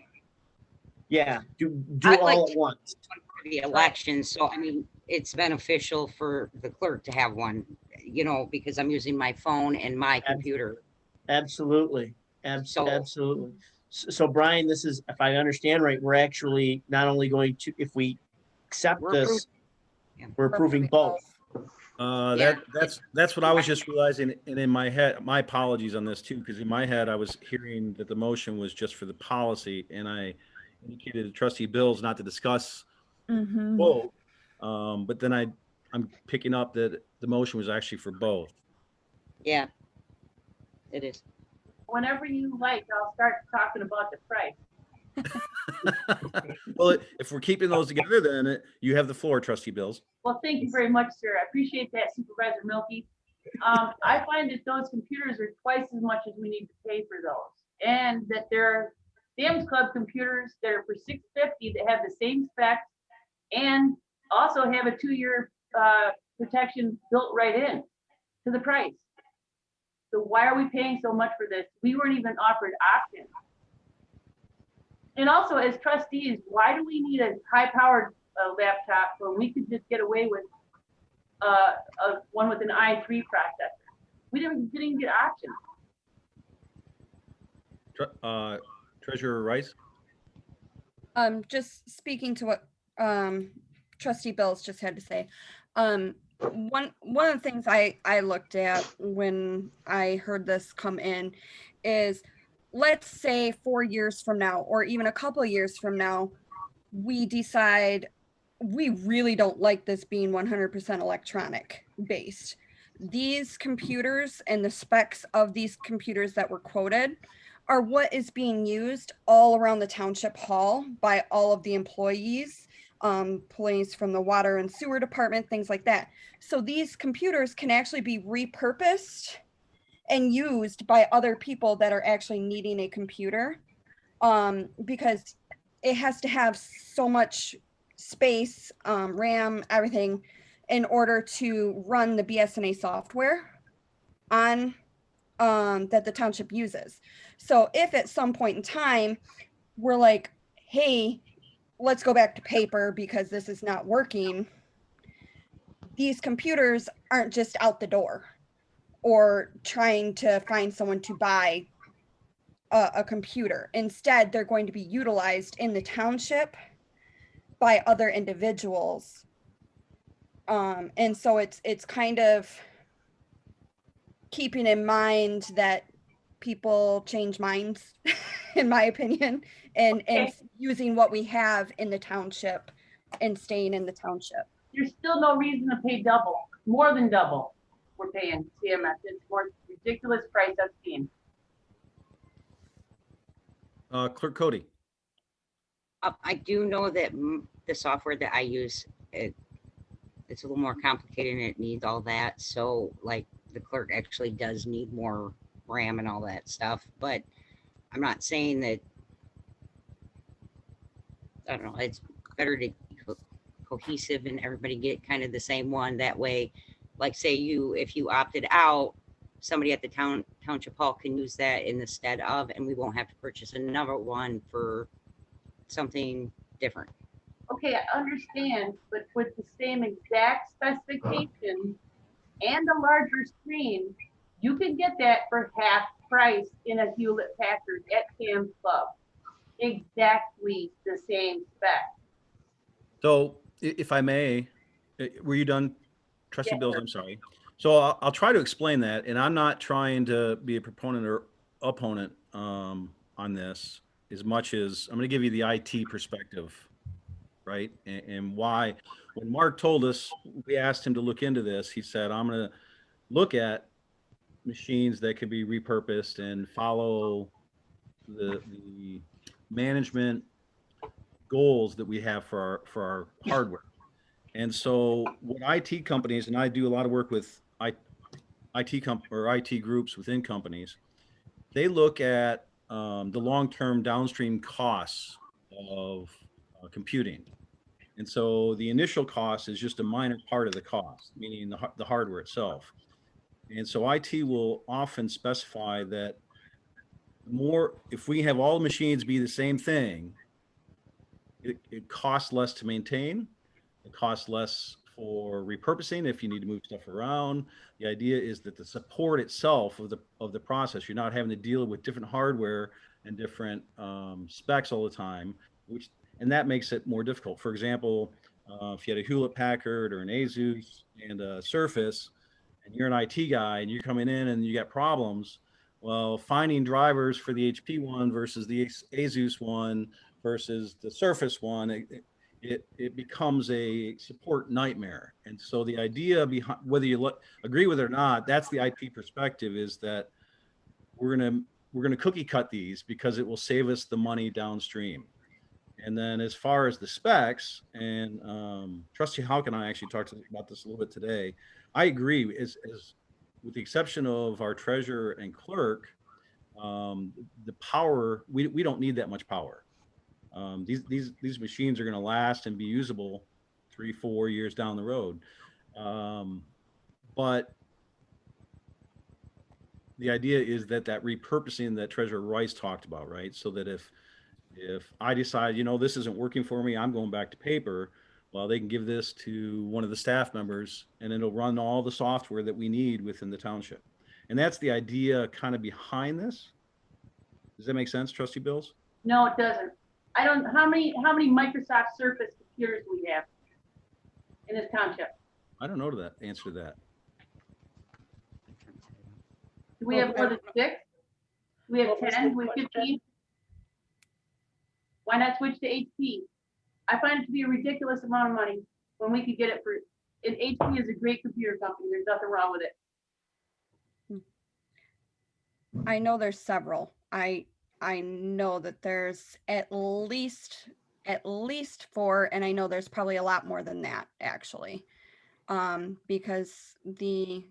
yeah, do I'd like all to- at once. for the election, so I mean, it's beneficial for the clerk to have one, because I'm using my phone and my computer. Absolutely. So- Absolutely. So Brian, this is, if I understand right, we're actually not only going to, if we accept We're this, approving. Yeah. we're approving both. That's what I was just realizing, and in my head, my apologies on this too, because in my head, I was hearing that the motion was just for the policy, and I indicated to trustee Bills not to discuss Mhm. both. But then I'm picking up that the motion was actually for both. Yeah, it is. Whenever you like, I'll start talking about the price. Well, if we're keeping those together, then you have the floor, trustee Bills. Well, thank you very much, sir. I appreciate that, Supervisor Milky. I find that those computers are twice as much as we need to pay for those. And that there are Sam's Club computers that are for $650 that have the same specs and also have a 2-year protection built right in to the price. So why are we paying so much for this? We weren't even offered options. And also, as trustees, why do we need a high-powered laptop when we could just get away with one with an i3 processor? We didn't even get options. Treasurer Rice. Just speaking to what trustee Bills just had to say. One of the things I looked at when I heard this come in is, let's say 4 years from now, or even a couple of years from now, we decide we really don't like this being 100% electronic based. These computers and the specs of these computers that were quoted are what is being used all around the township hall by all of the employees, police from the water and sewer department, things like that. So these computers can actually be repurposed and used by other people that are actually needing a computer, because it has to have so much space, RAM, everything, in order to run the BSNA software on that the township uses. So if at some point in time we're like, hey, let's go back to paper because this is not working, these computers aren't just out the door or trying to find someone to buy a computer. Instead, they're going to be utilized in the township by other individuals. And so it's kind of keeping in mind that people change minds, in my opinion, and using what we have in the township and staying in the township. There's still no reason to pay double, more than double. We're paying CMS. It's more ridiculous price I've seen. Clerk Cody. I do know that the software that I use, it's a little more complicated and it needs all that. So like the clerk actually does need more RAM and all that stuff, but I'm not saying that, I don't know, it's better to be cohesive and everybody get kind of the same one. That way, like say if you opted out, somebody at the township hall can use that in the stead of, and we won't have to purchase another one for something different. Okay, I understand, but with the same exact specifications and a larger screen, you can get that for half price in a Hewlett Packard at Sam's Club. Exactly the same spec. So if I may, were you done, trustee Yes, Bills? sir. I'm sorry. So I'll try to explain that, and I'm not trying to be a proponent or opponent on this, as much as I'm going to give you the IT perspective, right? And why, when Mark told us, we asked him to look into this, he said, I'm going to look at machines that can be repurposed and follow the management goals that we have for our hardware. And so what IT companies, and I do a lot of work with IT groups within companies, they look at the long-term downstream costs of computing. And so the initial cost is just a minor part of the cost, meaning the hardware itself. And so IT will often specify that if we have all the machines be the same thing, it costs less to maintain. It costs less for repurposing if you need to move stuff around. The idea is that the support itself of the process, you're not having to deal with different hardware and different specs all the time, and that makes it more difficult. For example, If you had a Hewlett Packard or an Asus and a Surface, and you're an IT guy and you're coming in and you got problems, well, finding drivers for the HP one versus the Asus one versus the Surface one, it becomes a support nightmare. And so the idea behind, whether you agree with it or not, that's the IP perspective, is that we're gonna cookie cut these because it will save us the money downstream. And then as far as the specs, and Trustee Houck and I actually talked about this a little bit today, I agree, as with the exception of our treasurer and clerk, the power, we don't need that much power. These machines are going to last and be usable 3-4 years down the road. But the idea is that repurposing that Treasurer Rice talked about, right? So that if I decide, this isn't working for me, I'm going back to paper, well, they can give this to one of the staff members and it'll run all the software that we need within the township. And that's the idea kind of behind this. Does that make sense, Trustee Bills? No, it doesn't. I don't, how many Microsoft Surface computers do we have in this township? I don't know the answer to that. Do we have more than 6? Do we have 10? Do we have 15? Why not switch to HP? I find it to be a ridiculous amount of money when we could get it for, and HP is a great computer company. There's nothing wrong with it. I know there's several. I know that there's at least 4, and I know there's probably a lot more than that actually. Because I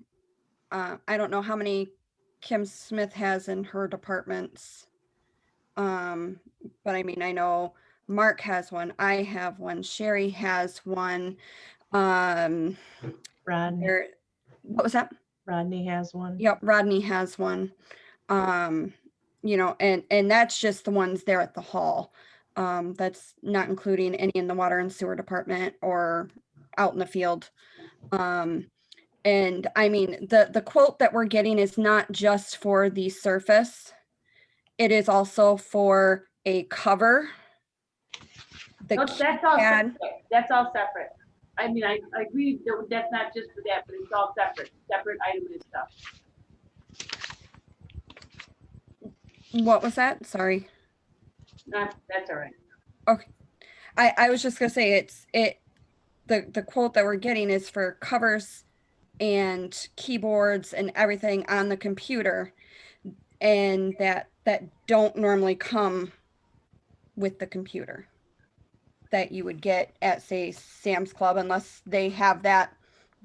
don't know how many Kim Smith has in her departments. But I mean, I know Mark has one, I have one, Sherry has one. Rodney, What was that? Rodney has one. Yep, Rodney has one. And that's just the ones there at the hall. That's not including any in the water and sewer department or out in the field. And I mean, the quote that we're getting is not just for the Surface. It is also for a cover. No, that's all separate. That's all separate. I mean, I agree that that's not just for that, but it's all separate item and stuff. What was that? Sorry. That's all right. Okay. I was just gonna say the quote that we're getting is for covers and keyboards and everything on the computer, and that don't normally come with the computer that you would get at, say, Sam's Club, unless they have that,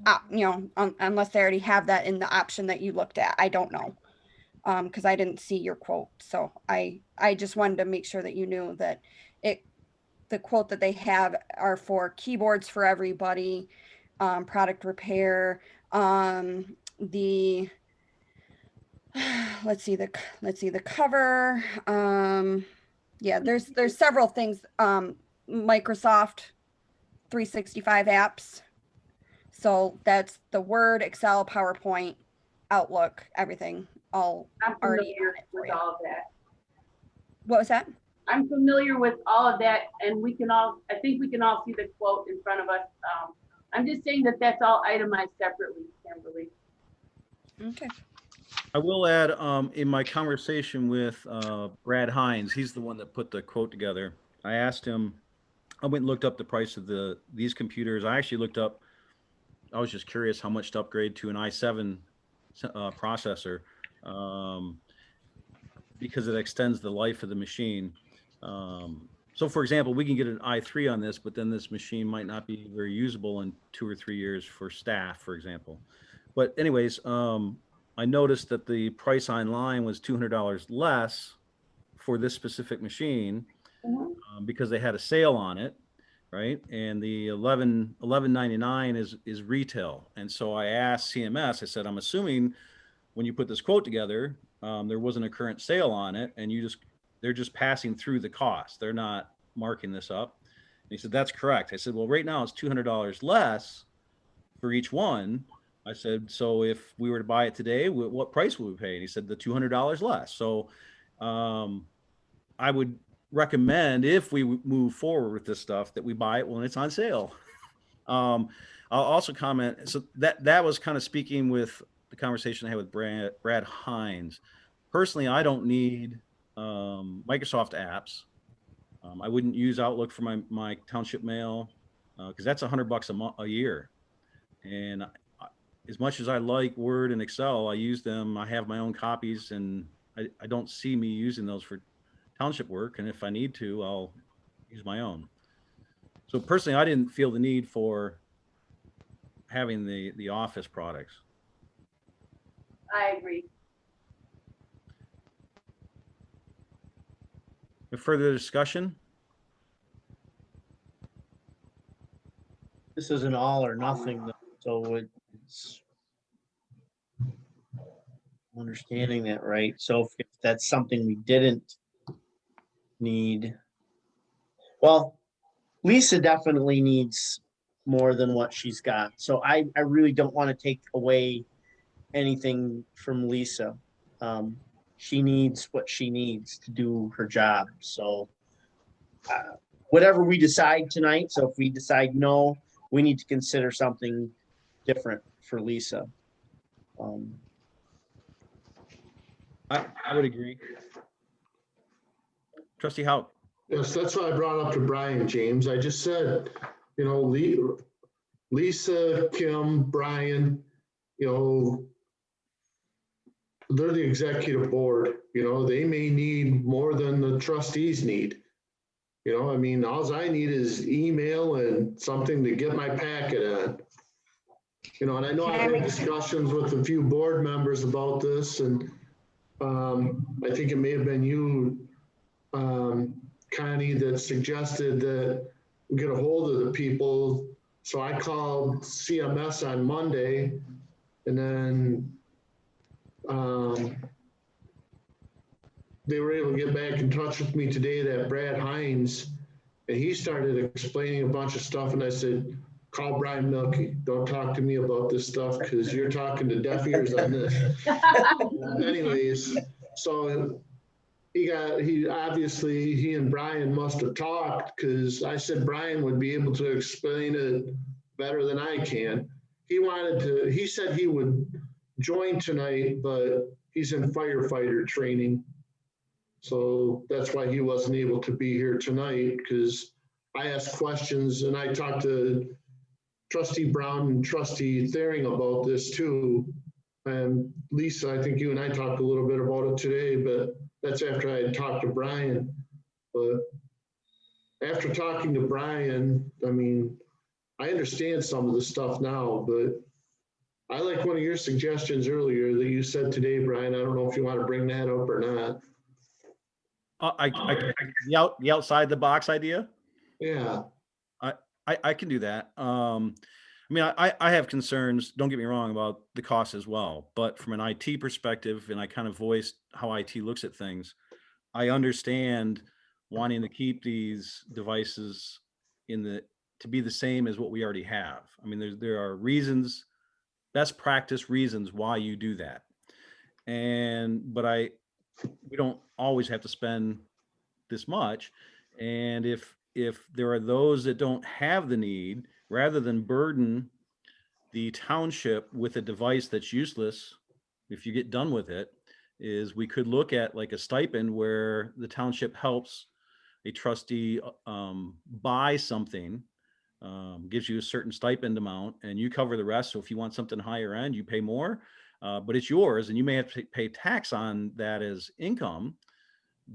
unless they already have that in the option that you looked at. I don't know, because I didn't see your quote. So I just wanted to make sure that you knew that the quote that they have are for keyboards for everybody, product repair, let's see the cover. Yeah, there's several things. Microsoft 365 apps. So that's the Word, Excel, PowerPoint, Outlook, everything all I'm already familiar with all of that. What was that? I'm familiar with all of that, and I think we can all see the quote in front of us. I'm just saying that that's all itemized separately, Kimberly. Okay. I will add, in my conversation with Brad Hines, he's the one that put the quote together. I asked him, I went and looked up the price of these computers. I actually looked up, I was just curious how much to upgrade to an i7 processor, because it extends the life of the machine. So for example, we can get an i3 on this, but then this machine might not be very usable in 2 or 3 years for staff, for example. But anyways, I noticed that the price online was $200 less for this specific machine, because they had a sale on it, right? And the $11.99 is retail. And so I asked CMS, I said, I'm assuming when you put this quote together, there wasn't a current sale on it, and they're just passing through the cost. They're not marking this up. And he said, that's correct. I said, well, right now it's $200 less for each one. I said, so if we were to buy it today, what price would we pay? And he said, the $200 less. So I would recommend, if we move forward with this stuff, that we buy it when it's on sale. I'll also comment. So that was kind of speaking with the conversation I had with Brad Hines. Personally, I don't need Microsoft apps. I wouldn't use Outlook for my township mail because that's $100 a year. And as much as I like Word and Excel, I use them. I have my own copies, and I don't see me using those for township work. And if I need to, I'll use my own. So personally, I didn't feel the need for having the office products. I agree. If further discussion, This is an all or nothing, so it's understanding that right. So if that's something we didn't need, well, Lisa definitely needs more than what she's got. So I really don't want to take away anything from Lisa. She needs what she needs to do her job. So whatever we decide tonight, so if we decide no, we need to consider something different for Lisa. I would agree. Trustee Hout. Yes, that's why I brought up to Brian, James. I just said, you know, Lisa, Kim, Brian, you know, they're the executive board, you know, they may need more than the trustees need. You know, I mean, all I need is email and something to get my packet on. You know, and I know I've had discussions with a few board members about this, and I think it may have been you, Connie, that suggested that we get a hold of the people. So I called CMS on Monday, and then they were able to get back in touch with me today, that Brad Hines, and he started explaining a bunch of stuff. And I said, call Brian Milkey. Don't talk to me about this stuff because you're talking to deaf ears on this. Anyways, so he and Brian must have talked because I said Brian would be able to explain it better than I can. He said he would join tonight, but he's in firefighter training. So that's why he wasn't able to be here tonight, because I asked questions and I talked to Trustee Brown and Trustee Thering about this too. And Lisa, I think you and I talked a little bit about it today, but that's after I had talked to Brian. But after talking to Brian, I mean, I understand some of the stuff now, but I like one of your suggestions earlier that you said today, Brian. I don't know if you want to bring that up or not. The outside the box idea. Yeah. I can do that. I mean, I have concerns, don't get me wrong, about the cost as well, but from an IT perspective, and I kind of voiced how IT looks at things, I understand wanting to keep these devices to be the same as what we already have. I mean, there are reasons, best practice reasons why you do that. But we don't always have to spend this much. And if there are those that don't have the need, rather than burden the township with a device that's useless, if you get done with it, is we could look at like a stipend where the township helps a trustee buy something, gives you a certain stipend amount, and you cover the rest. So if you want something higher end, you pay more, but it's yours, and you may have to pay tax on that as income.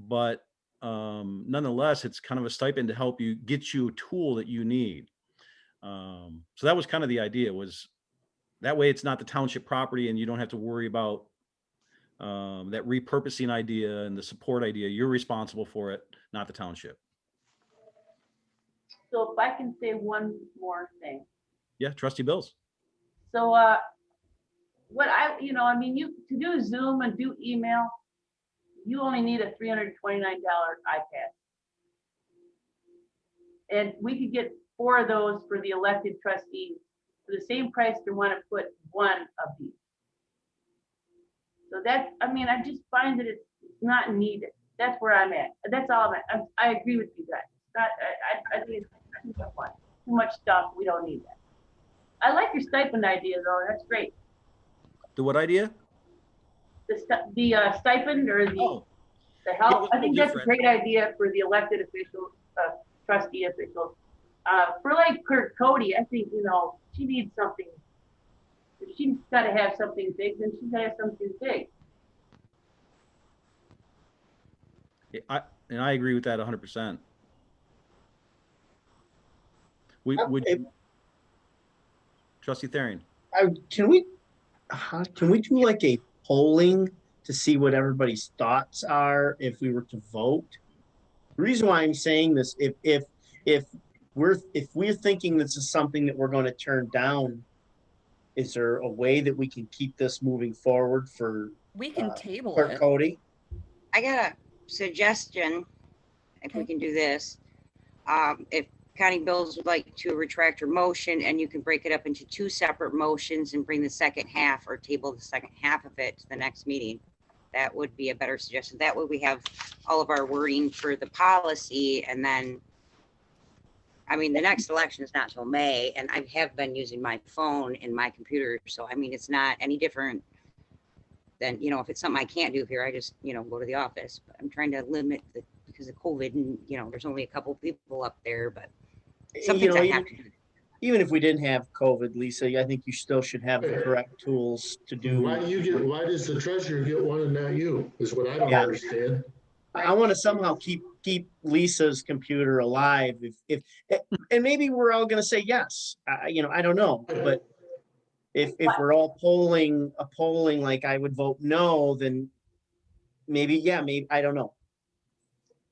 But nonetheless, it's kind of a stipend to help you get you a tool that you need. So that was kind of the idea, was that way it's not the township property and you don't have to worry about that repurposing idea and the support idea. You're responsible for it, not the township. So if I can say one more thing. Yeah, Trustee Bills. So what I mean, to do Zoom and do email, you only need a $329 iPad. And we could get 4 of those for the elected trustees for the same price they want to put one of these. So I mean, I just find that it's not needed. That's where I'm at. That's all I agree with you guys. I think it's too much stuff. We don't need that. I like your stipend idea though, that's great. The what idea? The stipend or the Oh, the yeah, it help, was I think that's a different. great idea for the elected officials, trustee officials. For like Kurt Cody, I think, you know, she needs something. If she's gotta have something big, then she's gotta have something big. And I agree with that 100%. Would Trustee Therian? Can we do like a polling to see what everybody's thoughts are if we were to vote? The reason why I'm saying this, if we're thinking this is something that we're going to turn down, is there a way that we can keep this moving forward for We can table Clerk it. Cody? I got a suggestion, if we Okay. can do this. If Connie Bills would like to retract her motion, and you can break it up into two separate motions and bring the second half or table the second half of it to the next meeting. That would be a better suggestion. That way we have all of our wording for the policy, and then, I mean, the next election is not till May, and I have been using my phone and my computer, so I mean, it's not any different than, you know, if it's something I can't do here, I just, you know, go to the office. But I'm trying to limit because of COVID, and, you know, there's only a couple people up there, but some You things know, I have to do. even if we didn't have COVID, Lisa, I think you still should have the correct tools to do. Why does the treasurer get one and not you, is what I don't Yeah. understand. I want to somehow keep Lisa's computer alive. If and maybe we're all going to say yes. You know, I don't know, but if we're all polling like I would vote no, then maybe I don't know.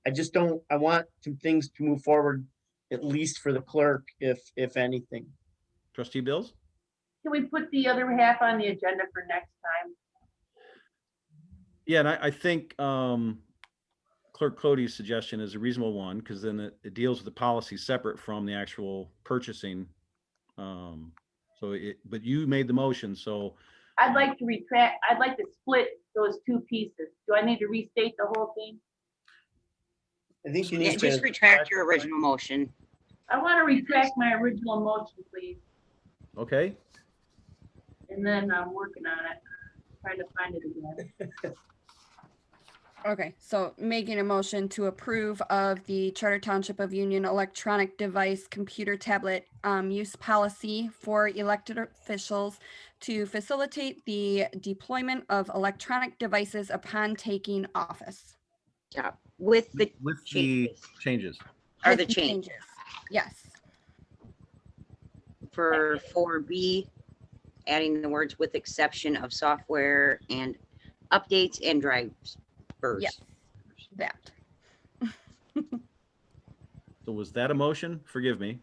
I just don't. I want some things to move forward, at least for the clerk, if anything. Trustee Bills? Can we put the other half on the agenda for next time? Yeah, and I think Clerk Cody's suggestion is a reasonable one, because then it deals with the policy separate from the actual purchasing. But you made the motion, so I'd like to split those two pieces. Do I need to restate the whole thing? I think you Yeah, need just to retract your original motion. I want to retract my original motion, please. okay. And then I'm working on it, trying to find it again. Okay, so making a motion to approve of the Charter Township of Union electronic device computer tablet use policy for elected officials to facilitate the deployment of electronic devices upon taking office. Yeah, with the Changes. Are With the change Yes. for 4B, adding the words with exception of software and updates and drivers. Yes. That. So was that a motion? Forgive me.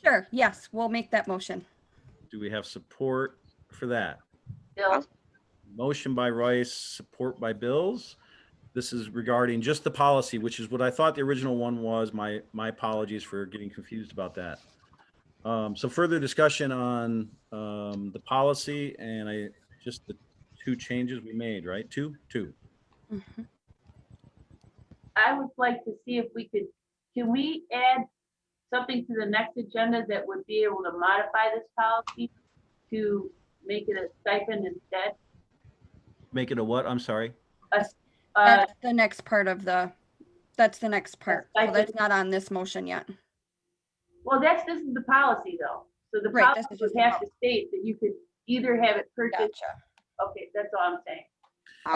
Sure. Yes, we'll make that motion. Do we have support for that? Bill, Motion by Rice, support by Bills. This is regarding just the policy, which is what I thought the original one was. My apologies for getting confused about that. So further discussion on the policy and just the two changes we made, right? Two. Mhm. I would like to see if can we add something to the next agenda that would be able to modify this policy to make it a stipend instead? Make it a what? I'm sorry. That's the next part of that's the next part. So stipend. that's not on this motion yet. Well, this is the policy though. So the Right, this policy is would just the have to state that you could either have it purchased. Gotcha. Okay, that's all I'm saying.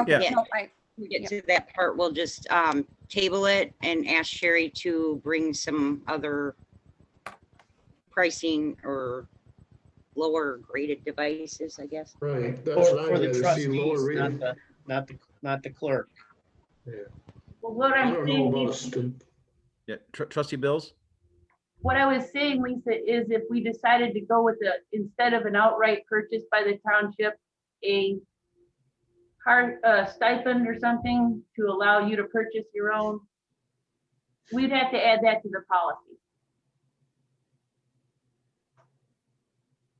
Okay, Yeah. no, We get to that part, we'll just table it and ask Sherry to bring some other pricing or lower graded devices, I guess. Right, that's what for I'd the rather see, lower trustees, rating. not the clerk. Well, what I I'm don't know saying, about Lisa, Yeah, Trustee Bills. what I was saying, Lisa, is if we decided to go with instead of an outright purchase by the township, a hard stipend or something to allow you to purchase your own, we'd have to add that to the policy.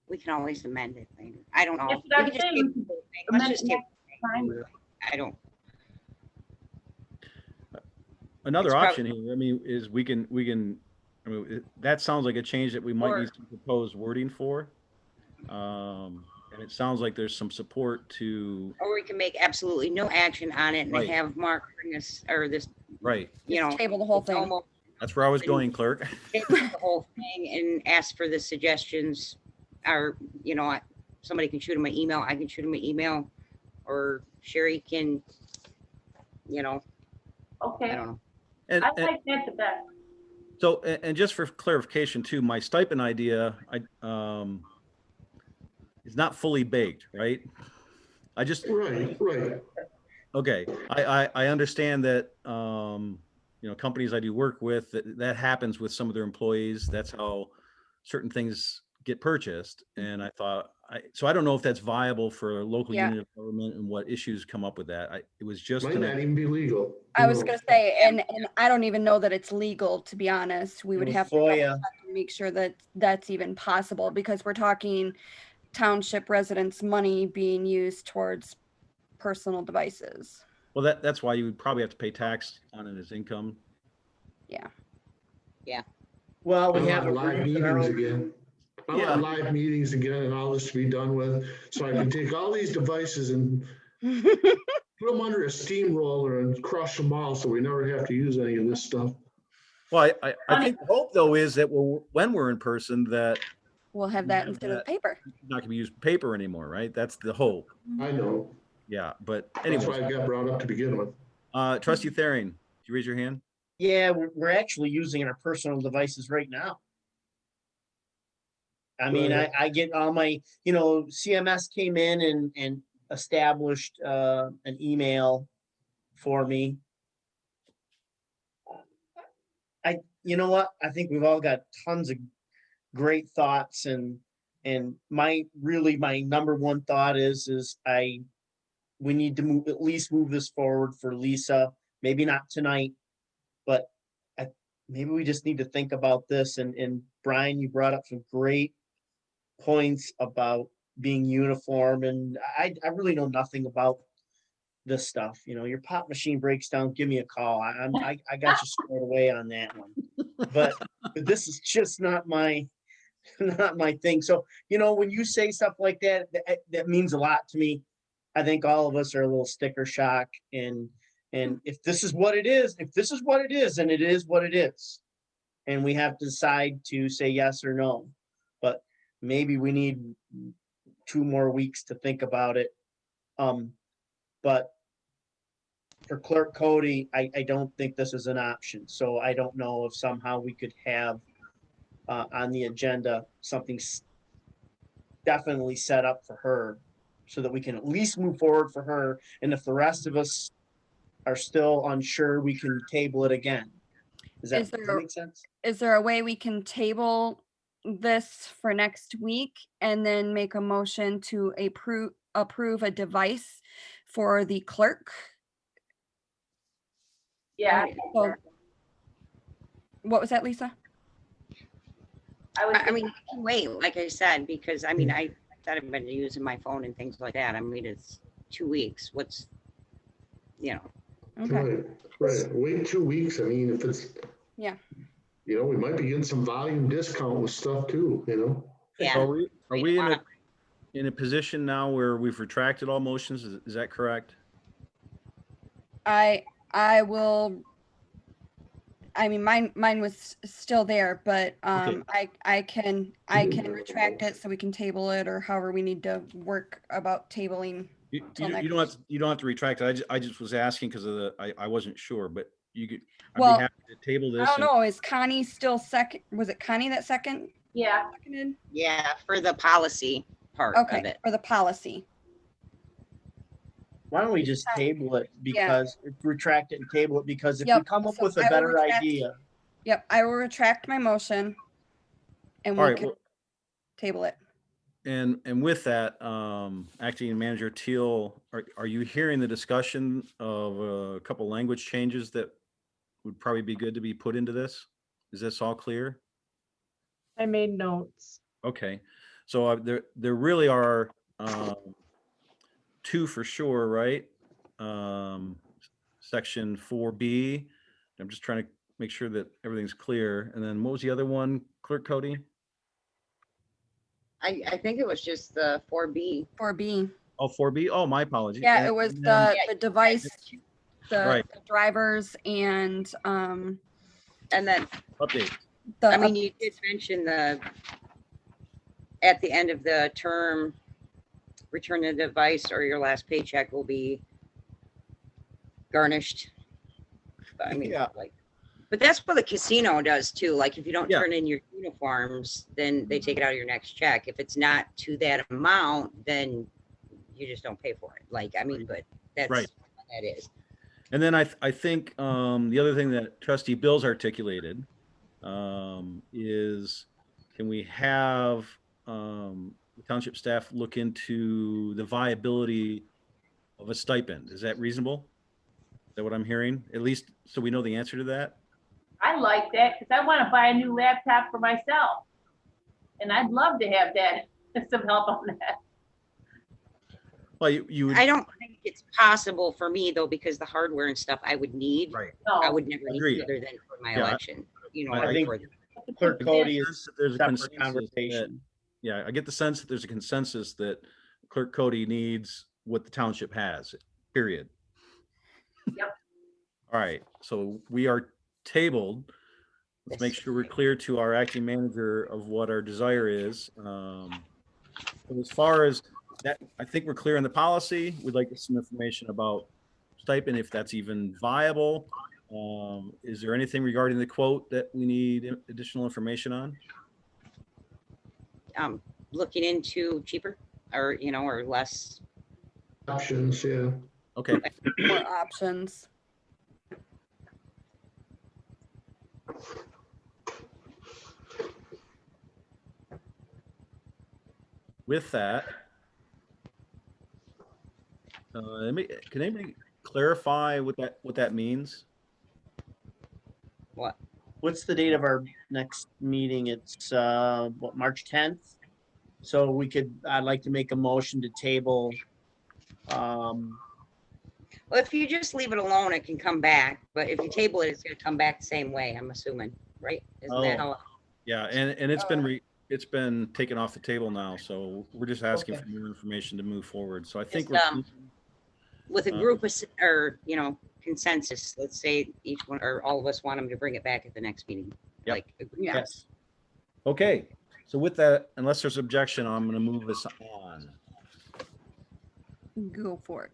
We can always amend it later. I don't know. That's what I'm We can just saying, table we the whole thing. amend Let's it just table next the time. thing. I don't. Another It's option here, I mean, is we can, that sounds like a change that we might Or- need to propose wording for. And it sounds like there's some support to, Or we can make absolutely no action on it and Right. have Mark bring us, or this, right. you Just know, table the whole thing. almost That's where I was going, clerk. take the whole thing and ask for the suggestions. Or, somebody can shoot him an email, I can shoot him an email, or Sherry can, I Okay, don't know. And, I and like that the best. so, and just for clarification too, my stipend idea, is not fully baked, right? I just, Right, right. okay, I understand that, companies I do work with, that happens with some of their employees. That's how certain things get purchased. And I thought, so I don't know if that's viable for a local Yeah. unit of government and what issues come up with that. It was just, Might not even be legal. I Who was knows? gonna say, and I don't even know that it's legal, to be honest. We would With have to double FOIA. check and make sure that that's even possible, because we're talking township residents' money being used towards personal devices. well, that's why you would probably have to pay tax on it as income. Well, I we have. want it live written in our meetings own- again. I Yeah. want live meetings again and all this to be done with, so I can take all these devices and put them under a steamroller and crush them all, so we never have to use any of this stuff. Well, I think the hope though is that when we're in person, that We'll have We that have instead of that. paper. it's not gonna be used paper anymore, right? That's the hope. I know. Yeah, but That's why anyway, it got brought up to begin with. Trustee Thering, did you raise your hand? Yeah, we're actually using our personal devices right now. I mean, Right. I get all my, CMS came in and established an email for me. You know what? I think we've all got tons of great thoughts, and my number one thought is we need to at least move this forward for Lisa. Maybe not tonight, but maybe we just need to think about this. And Brian, you brought up some great points about being uniform, and I really know nothing about this stuff. Your pop machine breaks down, give me a call. I got you squared away on that one. But this is just not my thing. So, when you say stuff like that, that means a lot to me. I think all of us are a little sticker shock, and if this is what it is, and it is what it is, and we have to decide to say yes or no. But maybe we need 2 more weeks to think about it. But for Clerk Cody, I don't think this is an option. So I don't know if somehow we could have on the agenda something definitely set up for her, so that we can at least move forward for her. And if the rest of us are still unsure, we can table it again. Does that make sense? Is there a way we can table this for next week and then make a motion to approve a device for the clerk? Yeah. So, what was that, Lisa? I mean, you can wait, like I said, because I thought I've been using my phone and things like that. I mean, it's 2 weeks. What's, Okay. Right. Wait 2 weeks. I mean, if it's. Yeah. We might be getting some volume discount with stuff too, yeah. So are we don't in a position now where we've retracted all motions? Is that correct? I will. I mean, mine was still there, but Okay. I can retract it so we can table it, or however we need to work about tabling. You Till next don't have to retract it. I just was asking because of I wasn't sure, but I'd Well, be happy to table this. I don't know. Is Connie still second? Was it Connie that seconded? Yeah. Yeah, for the policy part Okay, of it. for the policy. Why don't we just table it, because retract it and table it, because if we Yep, come up so with a I will better retract- idea. Yep, I will retract my motion, and All we right. can Well, table it. and with that, Acting Manager Teal, are you hearing the discussion of a couple language changes that would probably be good to be put into this? Is this all clear? I made notes. Okay, so there really are 2 for sure, right? Section 4B. I'm just trying to make sure that everything's clear. And then what was the other one, Clerk Cody? I think it was just the 4B. 4B. Oh, 4B. Oh, my apologies. Yeah, And- it was and then- the device, Right. the drivers and And then, Update. the. I mean, you did mention at the end of the term, return the device or your last paycheck will be garnished. But I mean, Yeah. like, but that's what the casino does too. Like if you don't Yeah. turn in your uniforms, then they take it out of your next check. If it's not to that amount, then you just don't pay for it. Like, I mean, but that's Right. what that is. And then I think the other thing that Trustee Bills articulated is, can we have the township staff look into the viability of a stipend? Is that reasonable? Is that what I'm hearing? At least so we know the answer to that? I like that because I want to buy a new laptop for myself. And I'd love to have that, some help on that. Well, you would, I don't think it's possible for me though, because the hardware and stuff I would need, right. I No, would never need Agreed. other than for my Yeah. election. You know, I or think- for the- Clerk Cody Sense is that there's a separate consensus that- conversation. Yeah, I get the sense that there's a consensus that Clerk Cody needs what the township has, period. Yep. All right, so we are tabled. Let's make sure we're clear to our acting manager of what our desire is. But as far as that, I think we're clear on the policy. We'd like some information about stipend, if that's even viable. Is there anything regarding the quote that we need additional information on? looking into cheaper or, you know, or less. Options, yeah. Okay, More options. with that, can anybody clarify what that means? What? What's the date of our next meeting? It's, what, March 10th? So I'd like to make a motion to table, Well, if you just leave it alone, it can come back. But if you table it, it's going to come back the same way, I'm assuming, right? Isn't that Oh. how? Yeah, and it's been taken off the table now, so we're just asking Okay. for more information to move forward. So I think Just, we're, With a group of, or, you know, consensus, let's say each one or all of us want them to bring it back at the next meeting. Yep. Like, Yeah. yes. okay. So with that, unless there's objection, I'm gonna move this on. Go for it.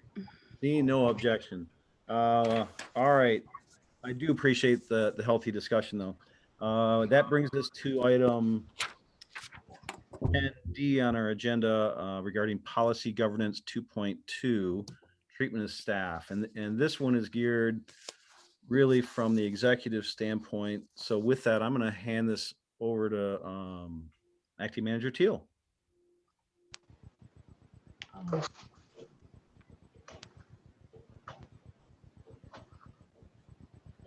See, no objection. All right. I do appreciate the healthy discussion, though. That brings us to item 10D on our agenda regarding policy governance 2.2, treatment of staff. And this one is geared really from the executive standpoint. So with that, I'm going to hand this over to Acting Manager Teal.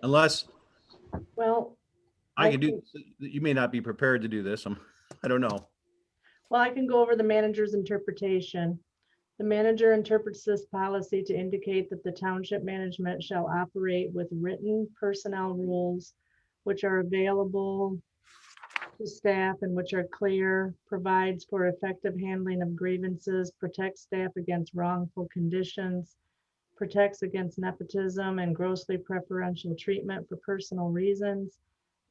Unless Well, I I can do, you may not be prepared to do this. I don't know. well, I can go over the manager's interpretation. The manager interprets this policy to indicate that the township management shall operate with written personnel rules which are available to staff and which are clear, provides for effective handling of grievances, protects staff against wrongful conditions, protects against nepotism and grossly preferential treatment for personal reasons,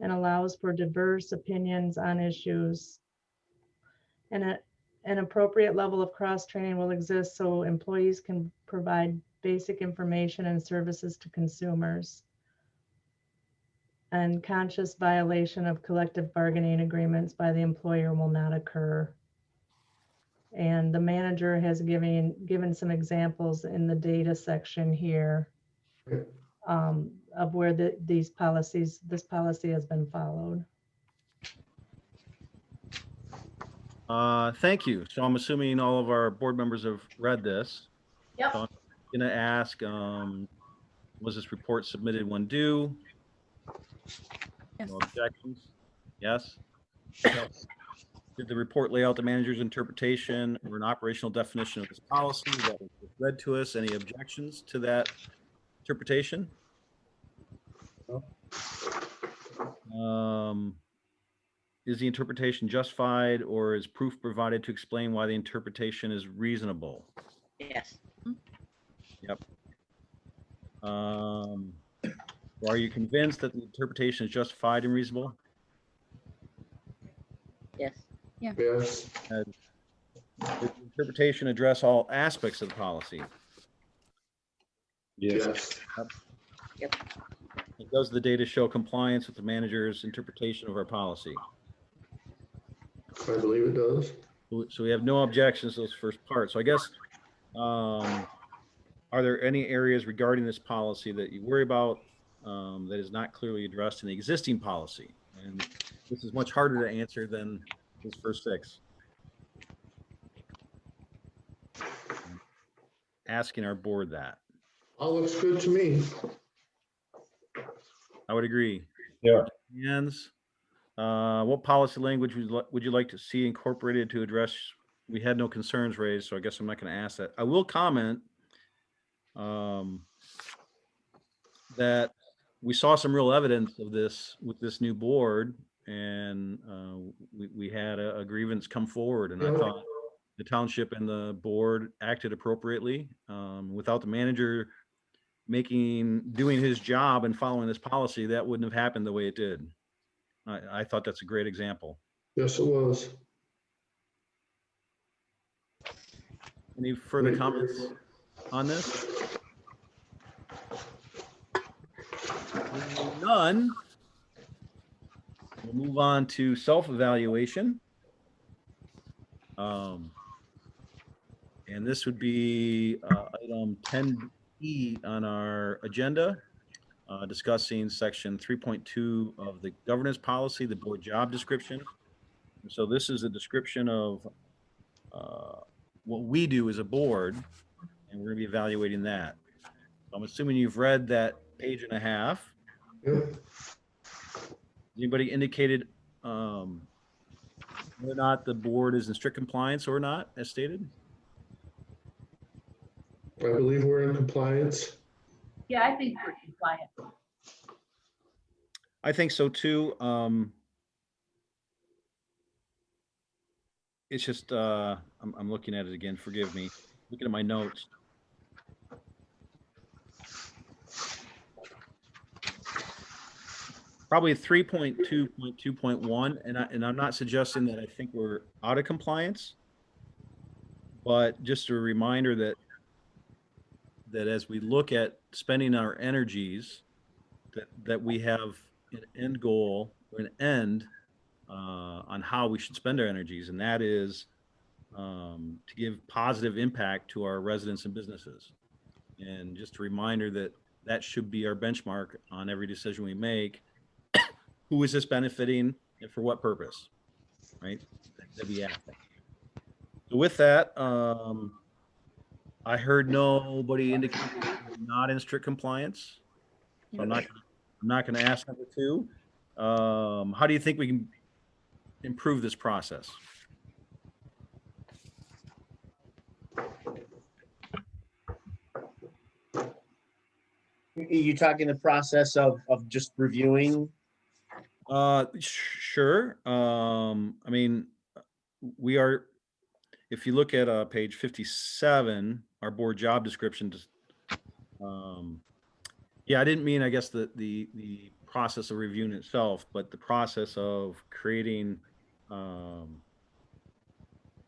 and allows for diverse opinions on issues. And an appropriate level of cross-training will exist so employees can provide basic information and services to consumers. And conscious violation of collective bargaining agreements by the employer will not occur. And the manager has given some examples in the data section here of where this policy has been followed. Thank you. So I'm assuming all of our board members have read this. Yep. So I'm gonna ask, was this report submitted when due? Yes. No objections? Yes? Did the report lay out the manager's interpretation or an operational definition of this policy that was read to us? Any objections to that interpretation? is the interpretation justified, or is proof provided to explain why the interpretation is reasonable? Yes. Are you convinced that the interpretation is justified and reasonable? Yes. Yes. Does the interpretation address all aspects of the policy? Yes. And does the data show compliance with the manager's interpretation of our policy? I believe it does. So we have no objections to those first parts. So I guess, are there any areas regarding this policy that you worry about that is not clearly addressed in the existing policy? And this is much harder to answer than those first 6. Asking our board that. All looks good to me. I would agree. Yeah. Hands. What policy language would you like to see incorporated to address? We had no concerns raised, so I guess I'm not going to ask that. I will comment that we saw some real evidence of this with this new board, and we had a grievance come forward, and I thought the township and the board acted appropriately without the manager doing his job and following this policy. That wouldn't have happened the way it did. I thought that's a great example. Yes, it was. Any further comments on this? None. We'll move on to self-evaluation. And this would be item 10E on our agenda, discussing section 3.2 of the governance policy, the board job description. So this is a description of what we do as a board, and we're going to be evaluating that. I'm assuming you've read that page and a half. Yep. Anybody indicated whether or not the board is in strict compliance or not, as stated? I believe we're in compliance. Yeah, I think we're compliant. I think so too. It's just, I'm looking at it again, forgive me. Looking at my notes. Probably 3.2.2.1, and I'm not suggesting that I think we're out of compliance, but just a reminder that as we look at spending our energies, that we have an end goal or an end on how we should spend our energies, and that is to give positive impact to our residents and businesses. And just a reminder that should be our benchmark on every decision we make. Who is this benefiting and for what purpose, right? That we ask. So with that, I heard nobody indicate we're not in strict compliance. So I'm not going to ask number 2. How do you think we can improve this process? You talking the process of just reviewing? Sure. I mean, we are, if you look at page 57, our board job description, yeah, I didn't mean, I guess, the process of reviewing itself, but the process of creating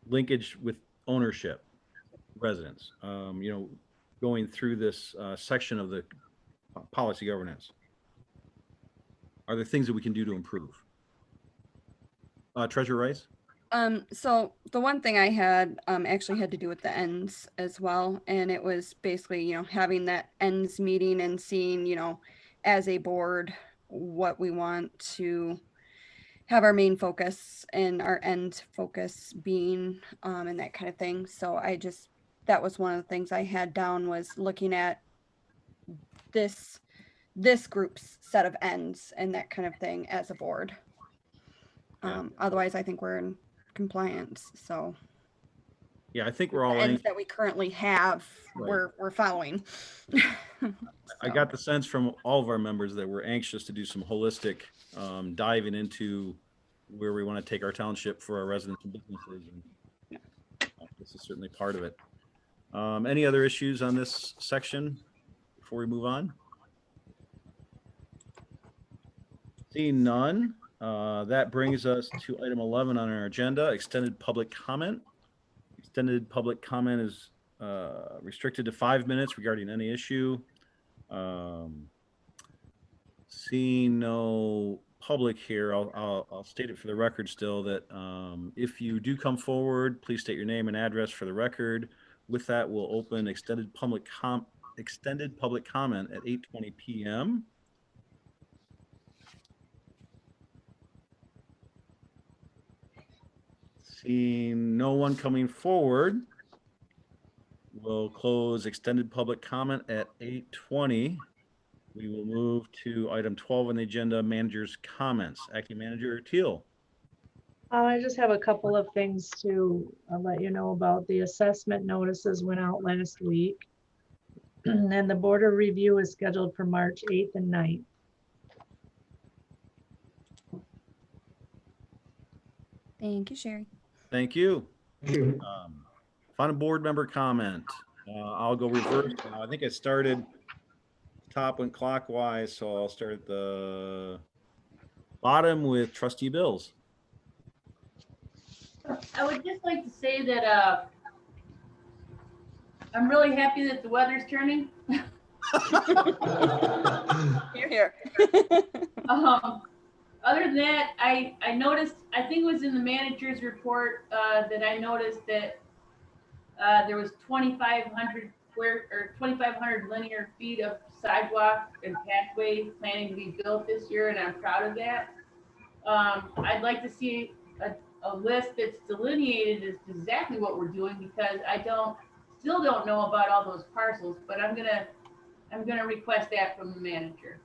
linkage with ownership, residents, going through this section of the policy governance. Are there things that we can do to improve? Treasurer Rice? So the one thing I had actually had to do with the ends as well. And it was basically, having that ends meeting and seeing, as a board, what we want to have our main focus and our end focus being, and that kind of thing. So that was one of the things I had down, was looking at this group's set of ends and that kind of thing as a board. Otherwise, I think we're in compliance. So yeah, I think we're all ends that we currently have, right. we're following. So. I got the sense from all of our members that we're anxious to do some holistic diving into where we want to take our township for our residents and businesses. And this is certainly part of it. Any other issues on this section before we move on? Seeing none, that brings us to item 11 on our agenda, extended public comment. Extended public comment is restricted to 5 minutes regarding any issue. Seeing no public here, I'll state it for the record still that if you do come forward, please state your name and address for the record. With that, we'll open extended public comment at 8:20 p.m. Seeing no one coming forward, we'll close extended public comment at 8:20. We will move to item 12 on the agenda, manager's comments. Acting Manager Teal. I just have a couple of things to let you know about. The assessment notices went out last week. And the border review is scheduled for March 8th and 9th. Thank you, Sherry. Thank you. Thank you. Final board member comment. I'll go reverse now. I think I started top went clockwise, so I'll start at the bottom with Trustee Bills. I would just like to say that I'm really happy that the weather's turning. You're here. Other than that, I noticed, I think it was in the manager's report that I noticed that there was 2,500 linear feet of sidewalk and pathway planning to be built this year, and I'm proud of that. I'd like to see a list that's delineated as exactly what we're doing, because I still don't know about all those parcels, but I'm gonna request that from the manager.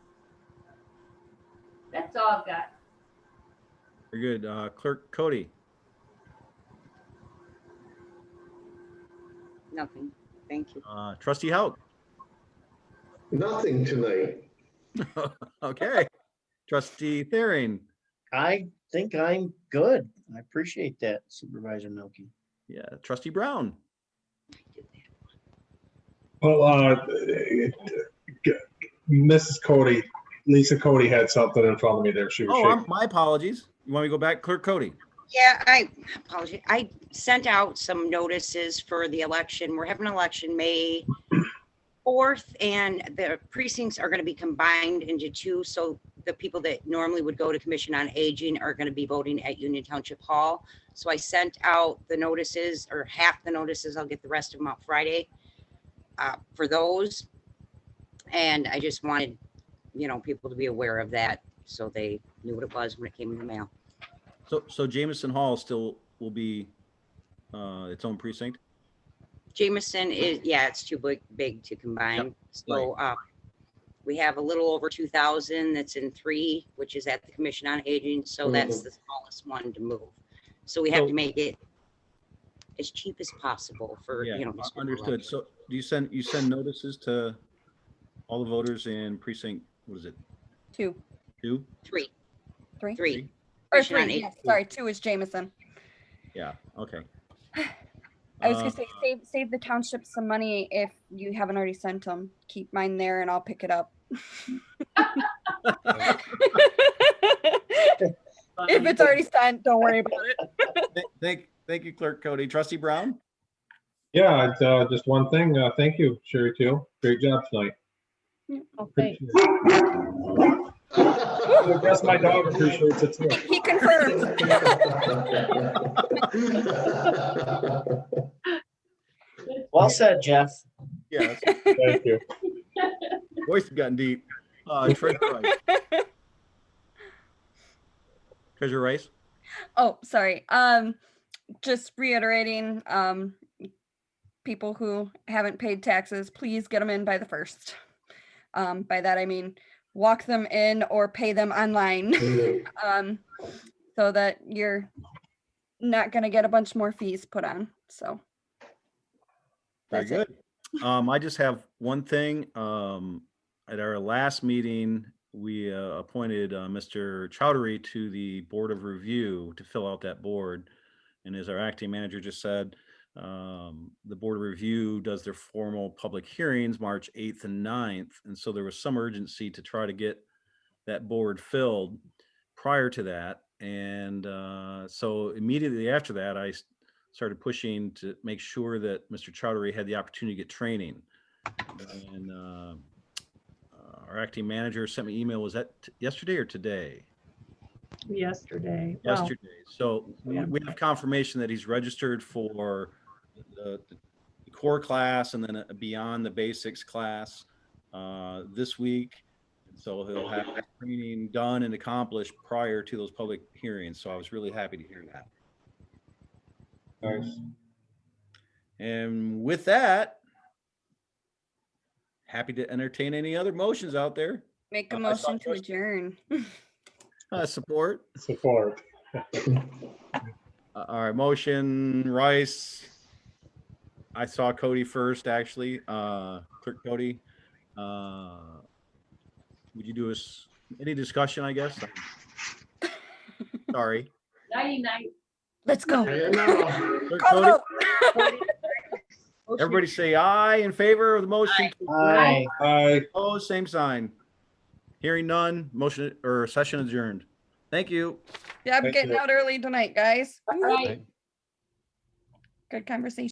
That's all I've got. Very good. Clerk Cody. Nothing. Thank you. Trustee Hauk. Nothing tonight. Okay. Trustee Thering. I think I'm good. I appreciate that, Supervisor Milky. Yeah. Trustee Brown. Well, Mrs. Cody, Lisa Cody had something in front of me there. She was shaking. My apologies. You want me to go back? Clerk Cody. Yeah, I apologize. I sent out some notices for the election. We're having an election May 4th, and the precincts are going to be combined into two. So the people that normally would go to Commission on Aging are going to be voting at Union Township Hall. So I sent out the notices, or half the notices. I'll get the rest of them out Friday for those. And I just wanted, people to be aware of that, so they knew what it was when it came in the mail. So Jameson Hall still will be its own precinct? Jameson is, yeah, it's too big to combine. Yep. So we have a little over 2,000 that's in 3, which is at the Commission on Aging. So that's the smallest one to move. So we have to make it as cheap as possible for, Understood. So do you send notices to all the voters in precinct, what is it? 2. 2? 3. 3. 3. Or 3. Yes, sorry, 2 is Jameson. Yeah. Okay. I was gonna say save the township some money if you haven't already sent them. Keep mine there, and I'll pick it up. If it's already sent, don't worry about it. Thank you, Clerk Cody. Trustee Brown. Yeah, just one thing. Thank you, Sherry Teal. Great job tonight. Oh, thanks. I guess my dog appreciates it too. He confirms. Well said, Jeff. Yes. Thank you. Voice has gotten deep. Treasurer Rice. Treasurer Rice. Oh, sorry. Just reiterating, people who haven't paid taxes, please get them in by the 1st. By that I mean walk them in or pay them online, so that you're not going to get a bunch more fees put on. So Very good. I just have one thing. At our last meeting, we appointed Mr. Chowdhury to the Board of Review to fill out that board. And as our acting manager just said, the Board of Review does their formal public hearings March 8th and 9th. And so there was some urgency to try to get that board filled prior to that. And so immediately after that, I started pushing to make sure that Mr. Chowdhury had the opportunity to get training. And our acting manager sent me an email. Was that yesterday or today? Yesterday. Well, Yesterday. So yeah. we have confirmation that he's registered for the core class and then a beyond the basics class this week. So he'll have that training done and accomplished prior to those public hearings. So I was really happy to hear that. Nice. And with that, happy to entertain any other motions out there. Make a I saw motion to adjourn. Support. Support. All right, motion, Rice. I saw Cody first, actually. Clerk Cody. Would you do any discussion, I guess? Sorry. Nighty night. Let's go. Clerk Call Cody, vote. everybody say aye in favor of the motion. Aye. Aye. Oh, same sign. Hearing none, motion or session adjourned. Thank you. Yeah, I'm Thank getting you. out early tonight, guys. Right. Good conversation.